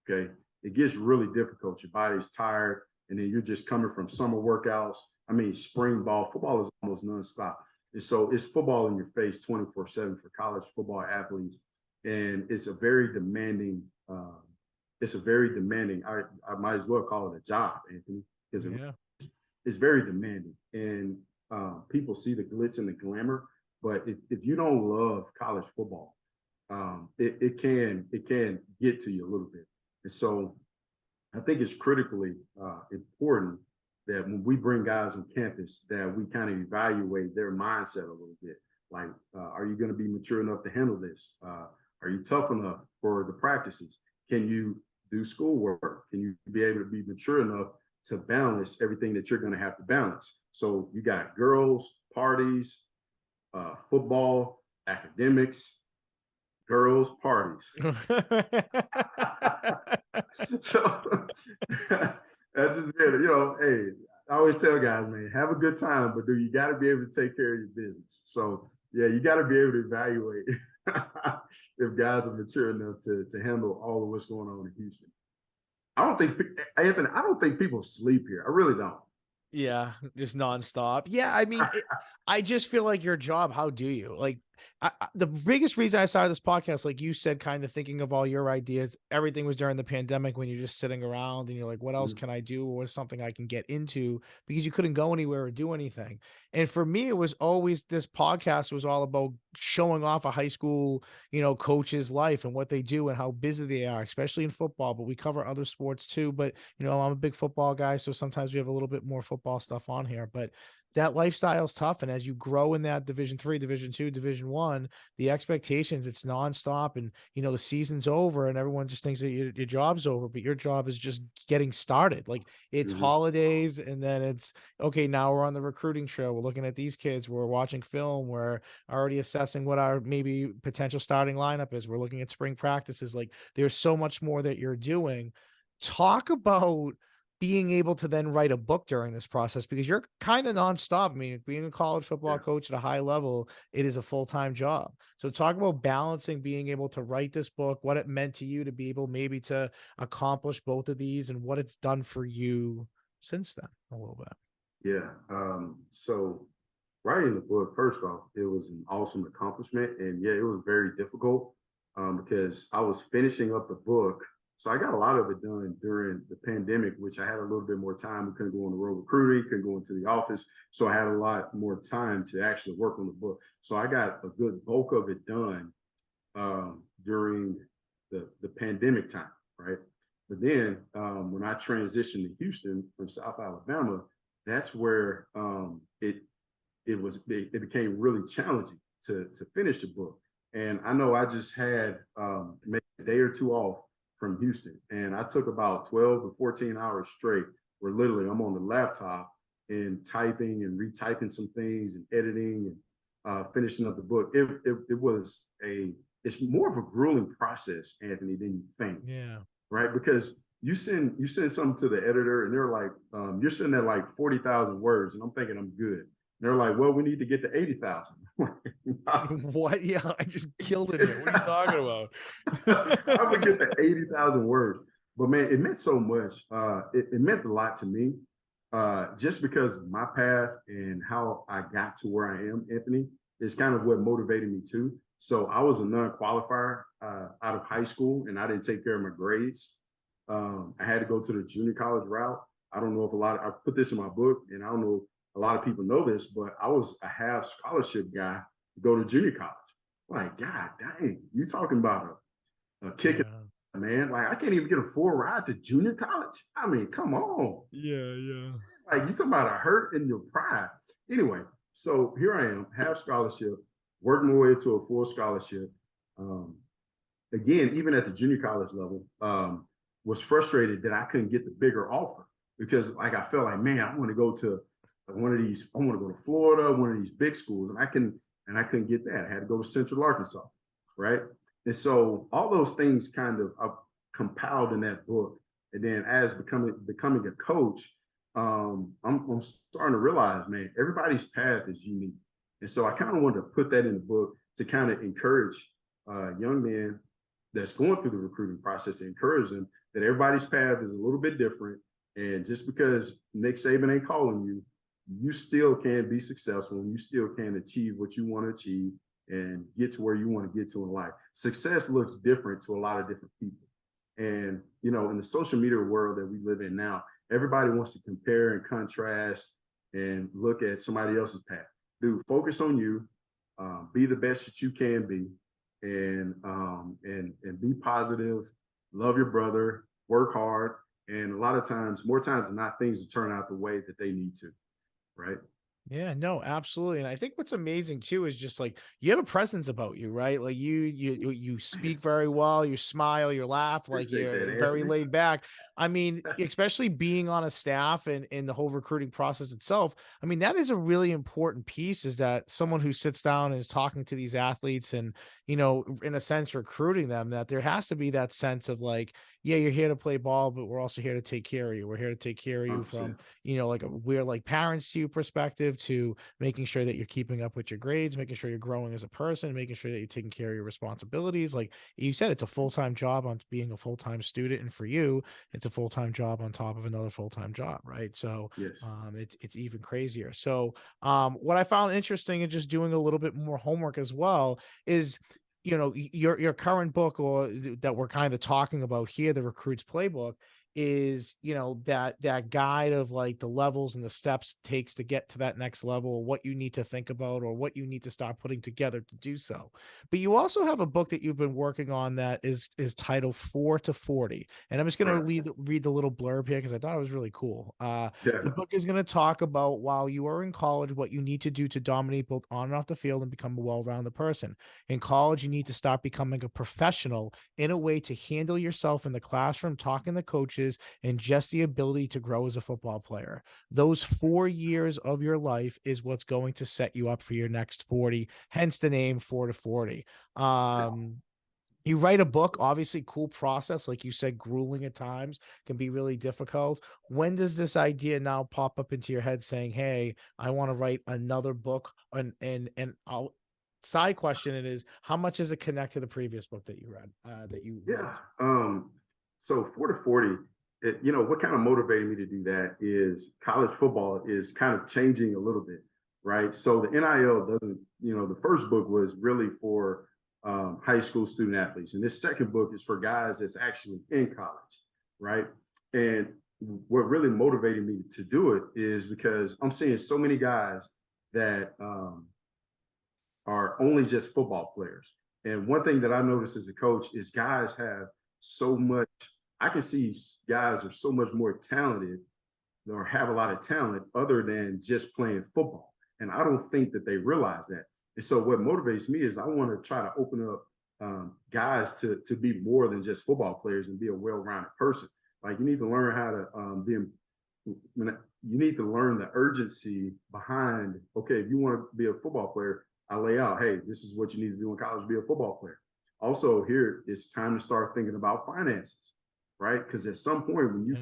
Speaker 2: okay, it gets really difficult. Your body's tired, and then you're just coming from summer workouts. I mean, spring ball, football is almost nonstop. And so it's football in your face 24/7 for college football athletes. And it's a very demanding, I might as well call it a job, Anthony, because it's very demanding. And people see the glitz and the glamour, but if you don't love college football, it can get to you a little bit. And so I think it's critically important that when we bring guys on campus, that we kind of evaluate their mindset a little bit. Like, are you going to be mature enough to handle this? Are you tough enough for the practices? Can you do schoolwork? Can you be able to be mature enough to balance everything that you're going to have to balance? So you got girls, parties, football, academics, girls, parties. So that's just it. Hey, I always tell guys, man, have a good time, but you got to be able to take care of your business. So yeah, you got to be able to evaluate if guys are mature enough to handle all of what's going on in Houston. I don't think Anthony. I don't think people sleep here. I really don't.
Speaker 1: Yeah, just nonstop. Yeah, I mean, I just feel like your job. How do you like? The biggest reason I started this podcast, like you said, kind of thinking of all your ideas. Everything was during the pandemic when you're just sitting around and you're like, "What else can I do? What's something I can get into?" Because you couldn't go anywhere or do anything. And for me, it was always this podcast was all about showing off a high school, coach's life and what they do and how busy they are, especially in football. But we cover other sports too. But I'm a big football guy, so sometimes we have a little bit more football stuff on here. But that lifestyle is tough, and as you grow in that Division 3, Division 2, Division 1, the expectations, it's nonstop, and the season's over, and everyone just thinks that your job's over, but your job is just getting started. Like it's holidays, and then it's okay. Now we're on the recruiting show. We're looking at these kids. We're watching film. We're already assessing what our maybe potential starting lineup is. We're looking at spring practices. Like there's so much more that you're doing. Talk about being able to then write a book during this process, because you're kind of nonstop. I mean, being a college football coach at a high level, it is a full-time job. So talk about balancing being able to write this book, what it meant to you to be able maybe to accomplish both of these, and what it's done for you since then a little bit.
Speaker 2: Yeah. So writing the book, first off, it was an awesome accomplishment. And yeah, it was very difficult because I was finishing up the book. So I got a lot of it done during the pandemic, which I had a little bit more time. We couldn't go on the road recruiting, couldn't go into the office. So I had a lot more time to actually work on the book. So I got a good bulk of it done during the pandemic time, right? But then when I transitioned to Houston from South Alabama, that's where it became really challenging to finish the book. And I know I just had maybe a day or two off from Houston, and I took about 12 to 14 hours straight where literally I'm on the laptop and typing and retyping some things and editing and finishing up the book. It's more of a grueling process, Anthony, than you think.
Speaker 1: Yeah.
Speaker 2: Right? Because you send something to the editor and they're like, you're sitting at like 40,000 words, and I'm thinking I'm good. And they're like, well, we need to get to 80,000.
Speaker 1: What? Yeah, I just killed it here. What are you talking
Speaker 2: about? I'm gonna get to 80,000 words. But man, it meant so much. It meant a lot to me. Just because my path and how I got to where I am, Anthony, is kind of what motivated me too. So I was a non-qualifier out of high school, and I didn't take care of my grades. I had to go to the junior college route. I don't know if I put this in my book, and I don't know if a lot of people know this, but I was a half scholarship guy to go to junior college. Like, God dang, you talking about a kick, man. Like, I can't even get a full ride to junior college. I mean, come on.
Speaker 1: Yeah.
Speaker 2: Like, you talking about a hurt in your pride. Anyway, so here I am, half scholarship, working my way to a full scholarship. Again, even at the junior college level, was frustrated that I couldn't get the bigger offer, because like I felt like, man, I want to go to one of these. I want to go to Florida, one of these big schools, and I couldn't get that. I had to go to Central Arkansas, right? And so all those things kind of compiled in that book. And then as becoming a coach, I'm starting to realize, man, everybody's path is unique. And so I kind of wanted to put that in the book to kind of encourage young men that's going through the recruiting process, and encourage them that everybody's path is a little bit different. And just because Nick Saban ain't calling you, you still can be successful, and you still can achieve what you want to achieve and get to where you want to get to in life. Success looks different to a lot of different people. And, in the social media world that we live in now, everybody wants to compare and contrast and look at somebody else's path. Dude, focus on you, be the best that you can be, and be positive, love your brother, work hard. And a lot of times, more times than not, things will turn out the way that they need to. Right.
Speaker 1: Yeah, no, absolutely. And I think what's amazing too is just like you have a presence about you, right? Like you speak very well, you smile, you laugh, like
Speaker 2: Appreciate that,
Speaker 1: you're very
Speaker 2: Anthony.
Speaker 1: laid back. I mean, especially being on a staff and in the whole recruiting process itself. I mean, that is a really important piece is that someone who sits down and is talking to these athletes and, in a sense recruiting them, that there has to be that sense of like, yeah, you're here to play ball, but we're also here to take care of you. We're here to take care of you from
Speaker 2: 100%.
Speaker 1: like we're like parents to you perspective to making sure that you're keeping up with your grades, making sure you're growing as a person, making sure that you're taking care of your responsibilities. Like you said, it's a full-time job on being a full-time student. And for you, it's a full-time job on top of another full-time job. Right. So
Speaker 2: Yes.
Speaker 1: it's even crazier. So what I found interesting and just doing a little bit more homework as well is your current book or that we're kind of talking about here, the Recruits Playbook, is that guide of like the levels and the steps it takes to get to that next level, or what you need to think about or what you need to start putting together to do so. But you also have a book that you've been working on that is titled 4 to 40, and I'm just going to
Speaker 2: Right.
Speaker 1: read the little blurb here because I thought it was really cool. The
Speaker 2: Yeah.
Speaker 1: book is going to talk about while you are in college what you need to do to dominate both on and off the field and become a well-rounded person. In college, you need to start becoming a professional in a way to handle yourself in the classroom, talking to coaches, and just the ability to grow as a football player. Those 4 years of your life is what's going to set you up for your next 40, hence the name 4 to 40. Um, you write a book, obviously, cool process. Like you said, grueling at times can be really difficult. When does this idea now pop up into your head saying, hey, I want to write another book? And I'll side question it is, how much does it connect to the previous book that you read, that you wrote?
Speaker 2: Yeah. So 4 to 40, what kind of motivated me to do that is college football is kind of changing a little bit, right? So the NIL doesn't, the first book was really for high school student athletes. And this second book is for guys that's actually in college, right? And what really motivated me to do it is because I'm seeing so many guys that are only just football players. And one thing that I noticed as a coach is guys have so much. I can see guys are so much more talented or have a lot of talent other than just playing football. And I don't think that they realize that. And so what motivates me is I want to try to open up guys to be more than just football players and be a well-rounded person. Like you need to learn how to you need to learn the urgency behind, okay, if you want to be a football player, I lay out, hey, this is what you need to do in college to be a football player. Also, here it's time to start thinking about finances, right? Because at some point when you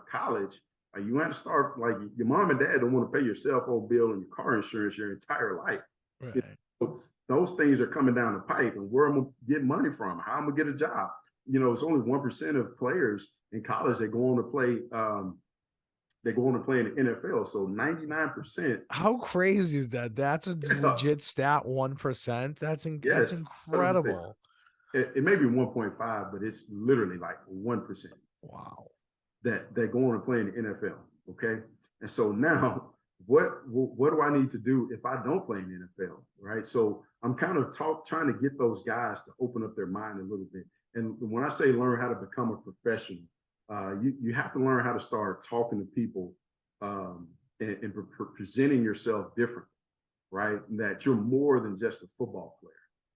Speaker 2: college, you have to start like your mom and dad don't want to pay your cell phone bill and your car insurance your entire life.
Speaker 1: Right.
Speaker 2: So those things are coming down the pipe, and where I'm gonna get money from, how I'm gonna get a job. It's only 1% of players in college that go on to play. They go on to play in the NFL. So 99%.
Speaker 1: How crazy is that? That's a
Speaker 2: Yeah,
Speaker 1: legit stat, 1%. That's
Speaker 2: yes, 100%.
Speaker 1: incredible.
Speaker 2: It may be 1.5, but it's literally like 1%
Speaker 1: Wow.
Speaker 2: that go on and play in the NFL. Okay, and so now what do I need to do if I don't play in the NFL? Right. So I'm kind of trying to get those guys to open up their mind a little bit. And when I say learn how to become a professional, you have to learn how to start talking to people and presenting yourself different, right? And that you're more than just a football player.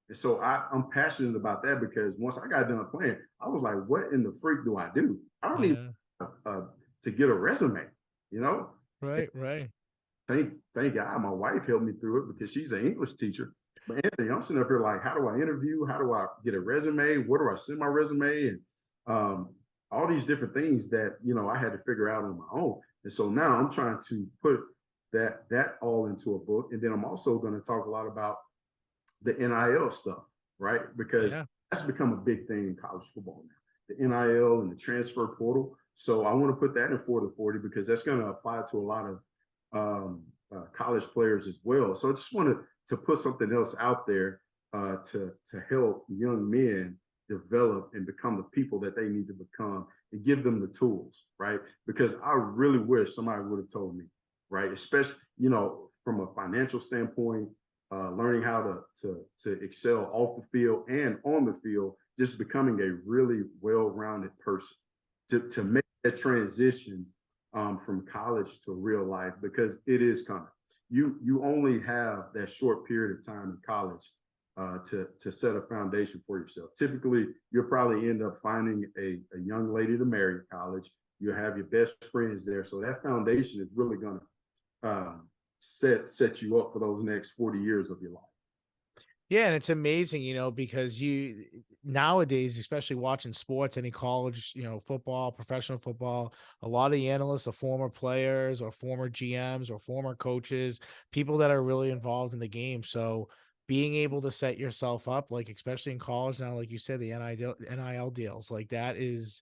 Speaker 2: And so I'm passionate about that because once I got done playing, I was like, what in the freak do I do? I don't even
Speaker 1: Yeah.
Speaker 2: to get a resume, you know?
Speaker 1: Right. Right.
Speaker 2: Thank God my wife helped me through it because she's an English teacher. But Anthony, I'm sitting up here like, how do I interview? How do I get a resume? Where do I send my resume? And all these different things that I had to figure out on my own. And so now I'm trying to put that all into a book. And then I'm also going to talk a lot about the NIL stuff, right? Because
Speaker 1: Yeah.
Speaker 2: that's become a big thing in college football now. The NIL and the transfer portal. So I want to put that in 4 to 40 because that's going to apply to a lot of college players as well. So I just wanted to put something else out there to help young men develop and become the people that they need to become and give them the tools, right? Because I really wish somebody would have told me, right? Especially, from a financial standpoint, learning how to excel off the field and on the field, just becoming a really well-rounded person to make that transition from college to real life because it is coming. you only have that short period of time in college to set a foundation for yourself. Typically, you'll probably end up finding a young lady to marry in college. You'll have your best friends there, so that foundation is really going to set you up for those next 40 years of your life.
Speaker 1: Yeah, and it's amazing, because you nowadays, especially watching sports, any college, football, professional football, a lot of the analysts are former players or former GMs or former coaches, people that are really involved in the game. So being able to set yourself up, like especially in college now, like you said, the NIL deals, like that's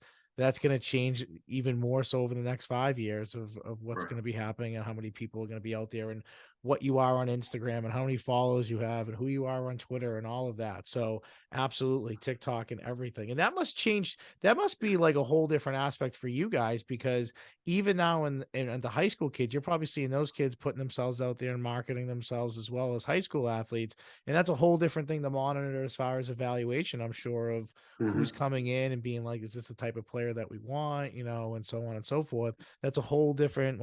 Speaker 1: going to change even more so over the next 5 years of what's
Speaker 2: Right.
Speaker 1: going to be happening and how many people are going to be out there and what you are on Instagram and how many followers you have and who you are on Twitter and all of that. So absolutely TikTok and everything. And that must change. That must be like a whole different aspect for you guys, because even now in the high school kids, you're probably seeing those kids putting themselves out there and marketing themselves as well as high school athletes. And that's a whole different thing to monitor as far as evaluation, I'm sure, of who's
Speaker 2: Mm-hmm.
Speaker 1: coming in and being like, is this the type of player that we want, and so on and so forth. That's a whole different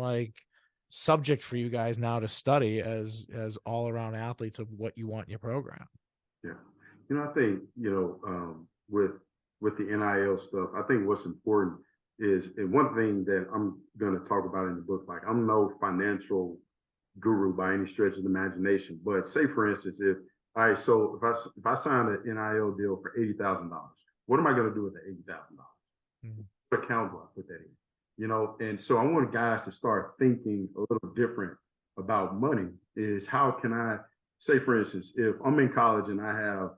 Speaker 1: subject for you guys now to study as all around athletes of what you want in your program.
Speaker 2: Yeah. I think, with the NIL stuff, I think what's important is, and one thing that I'm going to talk about in the book, like I'm no financial guru by any stretch of the imagination, but say for instance, if all right, so if I sign an NIL deal for $80,000, what am I going to do with the $80,000?
Speaker 1: Mhm.
Speaker 2: What account do I put that in? And so I want guys to start thinking a little different about money. Is how can I say, for instance, if I'm in college and I have,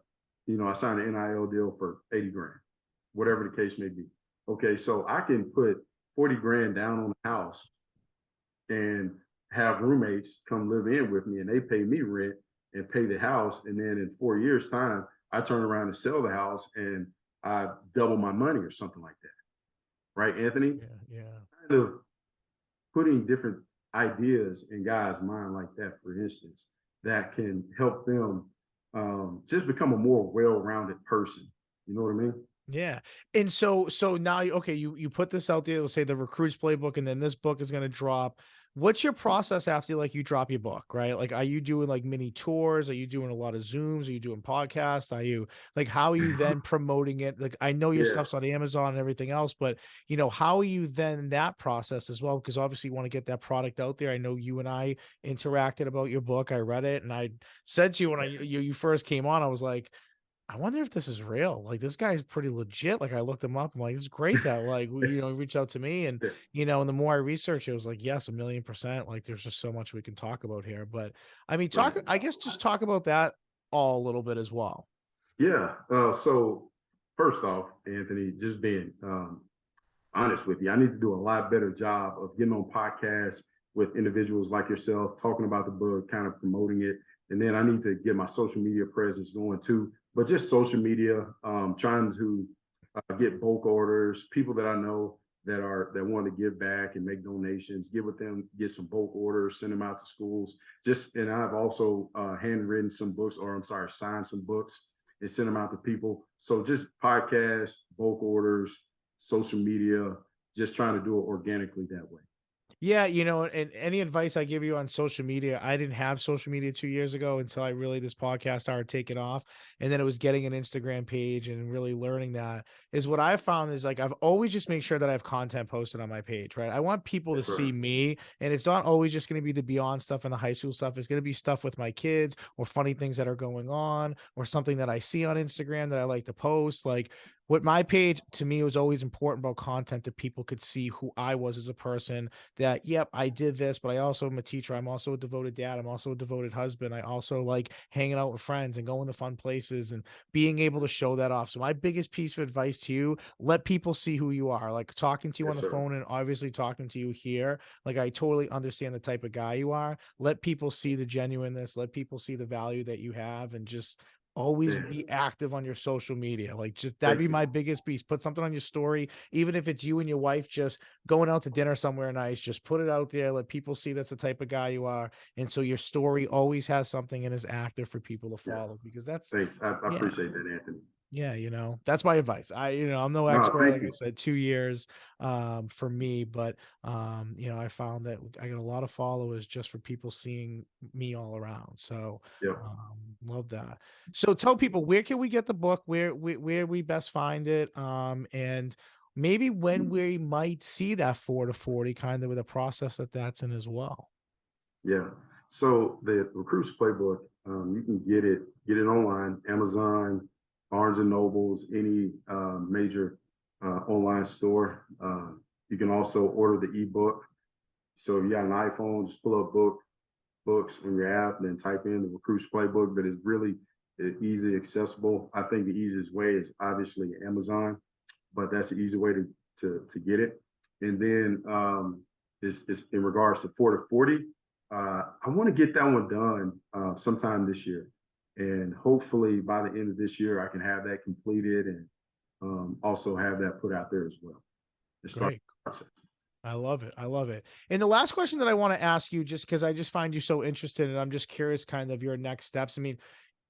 Speaker 2: I signed an NIL deal for 80 grand, whatever the case may be. Okay, so I can put 40 grand down on the house and have roommates come live in with me and they pay me rent and pay the house. And then in 4 years' time, I turn around and sell the house and I double my money or something like that. Right, Anthony?
Speaker 1: Yeah, yeah.
Speaker 2: Kind of putting different ideas in guys' mind like that, for instance, that can help them just become a more well-rounded person. You know what I mean?
Speaker 1: Yeah. And so now okay, you put this out there, let's say the Recruiters Playbook, and then this book is gonna drop. What's your process after you drop your book, right? Like, are you doing mini tours? Are you doing a lot of Zooms? Are you doing podcasts? Are you how are you then promoting it? Like, I know your
Speaker 2: Yeah,
Speaker 1: stuff's on Amazon and everything else, but how are you then in that process as well? Because obviously you want to get that product out there. I know you and I interacted about your book. I read it and I said to you when you first came on, I was like, I wonder if this is real. Like, this guy's pretty legit. Like, I looked him up. I'm like, it's great that he reached out to me, and
Speaker 2: yeah,
Speaker 1: and the more I researched, it was like, yes, 1,000,000%. Like, there's just so much we can talk about here. But I mean,
Speaker 2: right.
Speaker 1: I guess just talk about that all a little bit as well.
Speaker 2: Yeah. So first off, Anthony, just being honest with you, I need to do a lot better job of getting on podcasts with individuals like yourself, talking about the book, kind of promoting it. And then I need to get my social media presence going too. But just social media, trying to get bulk orders, people that I know that want to give back and make donations, get with them, get some bulk orders, send them out to schools. And I've also handwritten some books, or I'm sorry, signed some books and send them out to people. So just podcasts, bulk orders, social media, just trying to do it organically that way.
Speaker 1: Yeah, and any advice I give you on social media, I didn't have social media 2 years ago until this podcast started taking off. And then it was getting an Instagram page and really learning that is what I found is I've always just make sure that I have content posted on my page, right? I want people to
Speaker 2: That's right.
Speaker 1: see me, and it's not always just going to be the beyond stuff and the high school stuff. It's going to be stuff with my kids or funny things that are going on or something that I see on Instagram that I like to post. Like, what my page to me was always important about content that people could see who I was as a person, that yep, I did this, but I also am a teacher. I'm also a devoted dad. I'm also a devoted husband. I also like hanging out with friends and going to fun places and being able to show that off. So my biggest piece of advice to you, let people see who you are. Like, talking to you on
Speaker 2: Yes,
Speaker 1: the
Speaker 2: sir.
Speaker 1: phone and obviously talking to you here, like, I totally understand the type of guy you are. Let people see the genuineness, let people see the value that you have, and just always
Speaker 2: Man,
Speaker 1: be active on your social media. Like, just that'd
Speaker 2: thank
Speaker 1: be
Speaker 2: you.
Speaker 1: my biggest piece. Put something on your story, even if it's you and your wife just going out to dinner somewhere nice, just put it out there, let people see that's the type of guy you are. And so your story always has something and is active for people to
Speaker 2: Yeah,
Speaker 1: follow, because that's
Speaker 2: thanks. I
Speaker 1: yeah.
Speaker 2: appreciate that, Anthony.
Speaker 1: Yeah, that's my advice. I'm no
Speaker 2: No,
Speaker 1: expert,
Speaker 2: thank
Speaker 1: like I
Speaker 2: you.
Speaker 1: said, 2 years for me, but I found that I got a lot of followers just for people seeing me all around. So
Speaker 2: Yep.
Speaker 1: love that. So tell people, where can we get the book, where we best find it, and maybe when we might see that 4 to 40, kind of with a process that's in as well.
Speaker 2: Yeah. So the Recruiters Playbook, you can get it online, Amazon, Barnes and Nobles, any major online store. You can also order the ebook. So if you got an iPhone, just pull up books on your app, then type in the Recruiters Playbook. But it's really easy, accessible. I think the easiest way is obviously Amazon, but that's the easy way to get it. And then is in regards to 4 to 40. I want to get that one done sometime this year, and hopefully by the end of this year, I can have that completed and also have that put out there as well to start
Speaker 1: Great.
Speaker 2: the process.
Speaker 1: I love it. I love it. And the last question that I want to ask you, just because I just find you so interested, and I'm just curious kind of your next steps. I mean,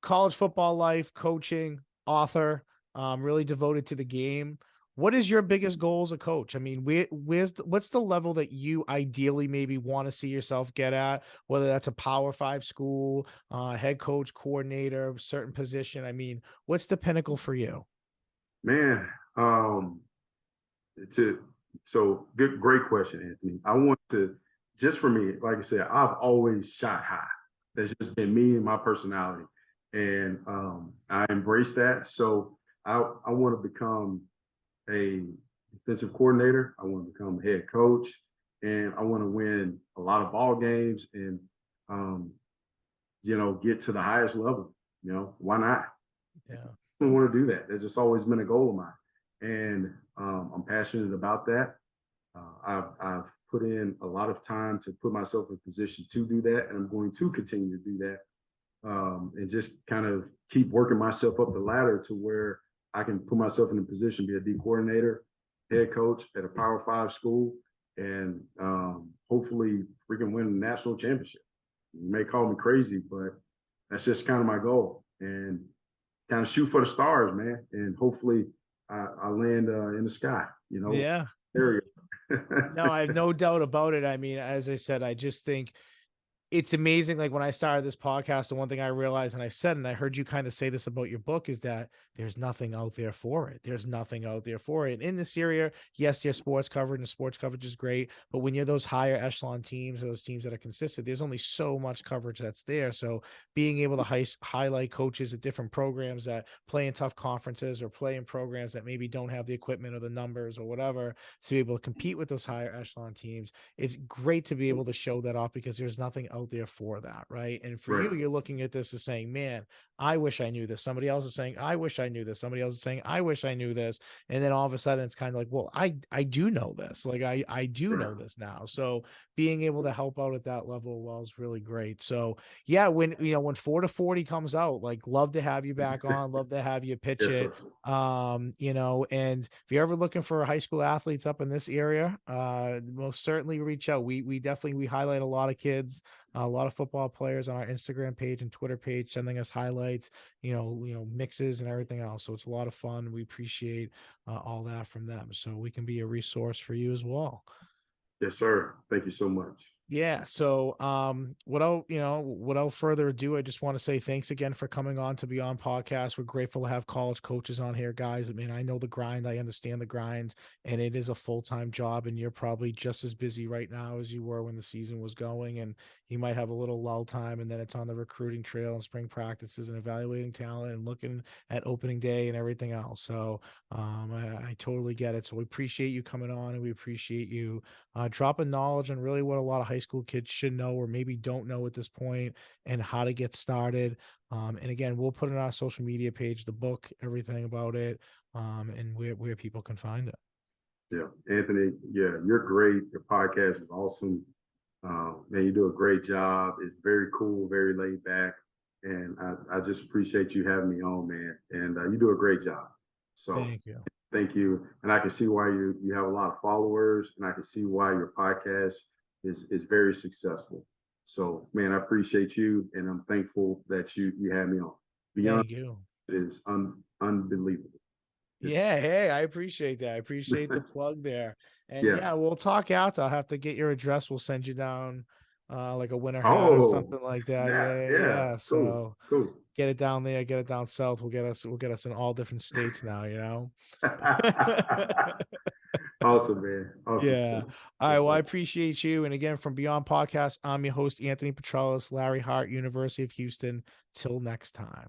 Speaker 1: college football life, coaching, author, really devoted to the game. What is your biggest goal as a coach? I mean, what's the level that you ideally maybe want to see yourself get at, whether that's a Power Five school, head coach, coordinator, certain position. I mean, what's the pinnacle for you?
Speaker 2: Man, to so good, great question, Anthony. I want to just for me, like I said, I've always shot high. That's just been me and my personality, and I embrace that. So I want to become a defensive coordinator. I want to become a head coach, and I want to win a lot of ball games and um, get to the highest level. Why not?
Speaker 1: Yeah.
Speaker 2: I want to do that. That's just always been a goal of mine, and I'm passionate about that. I've put in a lot of time to put myself in a position to do that, and I'm going to continue to do that, and just kind of keep working myself up the ladder to where I can put myself in a position to be a D coordinator, head coach at a Power Five school, and hopefully we can win a national championship. You may call me crazy, but that's just kind of my goal, and kind of shoot for the stars, man, and hopefully I land in the sky.
Speaker 1: Yeah.
Speaker 2: Area.
Speaker 1: No, I have no doubt about it. I mean, as I said, I just think it's amazing. Like when I started this podcast, the one thing I realized, and I said, and I heard you kind of say this about your book, is that there's nothing out there for it. There's nothing out there for it. In this area, yes, there's sports coverage, and sports coverage is great. But when you're those higher echelon teams, those teams that are consistent, there's only so much coverage that's there. So being able to highlight coaches at different programs that play in tough conferences or play in programs that maybe don't have the equipment or the numbers or whatever to be able to compete with those higher echelon teams, it's great to be able to show that off because there's nothing out there for that, right? And for
Speaker 2: Right.
Speaker 1: you, you're looking at this as saying, man, I wish I knew this. Somebody else is saying, I wish I knew this. Somebody else is saying, I wish I knew this. And then all of a sudden it's kind of like, well, I do know this. Like I do
Speaker 2: Right.
Speaker 1: know this now. So being able to help out at that level, well, is really great. So yeah, when 4 to 40 comes out, like love to have you back on, love to have you pitch
Speaker 2: Yes,
Speaker 1: it.
Speaker 2: sir.
Speaker 1: And if you're ever looking for high school athletes up in this area, most certainly reach out. We highlight a lot of kids, a lot of football players on our Instagram page and Twitter page, sending us highlights, mixes and everything else. So it's a lot of fun. We appreciate all that from them. So we can be a resource for you as well.
Speaker 2: Yes, sir. Thank you so much.
Speaker 1: Yeah. So, without further ado, I just want to say thanks again for coming on to be on podcast. We're grateful to have college coaches on here, guys. I mean, I know the grind, I understand the grind, and it is a full-time job. And you're probably just as busy right now as you were when the season was going. And you might have a little lull time, and then it's on the recruiting trail and spring practices and evaluating talent and looking at opening day and everything else. So, I totally get it. So we appreciate you coming on, and we appreciate you dropping knowledge on really what a lot of high school kids should know or maybe don't know at this point and how to get started. And again, we'll put it on our social media page, the book, everything about it, and where people can find it.
Speaker 2: Yeah, Anthony. Yeah, you're great. Your podcast is awesome. Man, you do a great job. It's very cool, very laid back, and I just appreciate you having me on, man. And you do a great job. So
Speaker 1: Thank you.
Speaker 2: thank you. And I can see why you have a lot of followers, and I can see why your podcast is very successful. So, man, I appreciate you, and I'm thankful that you had me on. Beyond
Speaker 1: Thank you.
Speaker 2: is unbelievable.
Speaker 1: Yeah, hey, I appreciate that. I appreciate the plug there. And
Speaker 2: Yeah.
Speaker 1: yeah, we'll talk out. I'll have to get your address. We'll send you down like a winter hat or
Speaker 2: Oh,
Speaker 1: something like that.
Speaker 2: snap.
Speaker 1: Yeah,
Speaker 2: Yeah.
Speaker 1: yeah.
Speaker 2: Cool.
Speaker 1: So
Speaker 2: Cool.
Speaker 1: get it down there, get it down south. We'll get us in all different states now, you know.
Speaker 2: Awesome, man. Awesome
Speaker 1: Yeah.
Speaker 2: stuff.
Speaker 1: All right.
Speaker 2: Yes,
Speaker 1: Well, I
Speaker 2: sir.
Speaker 1: appreciate you. And again, from Beyond Podcast, I'm your host, Anthony Petralis, Larry Hart, University of Houston. Till next time.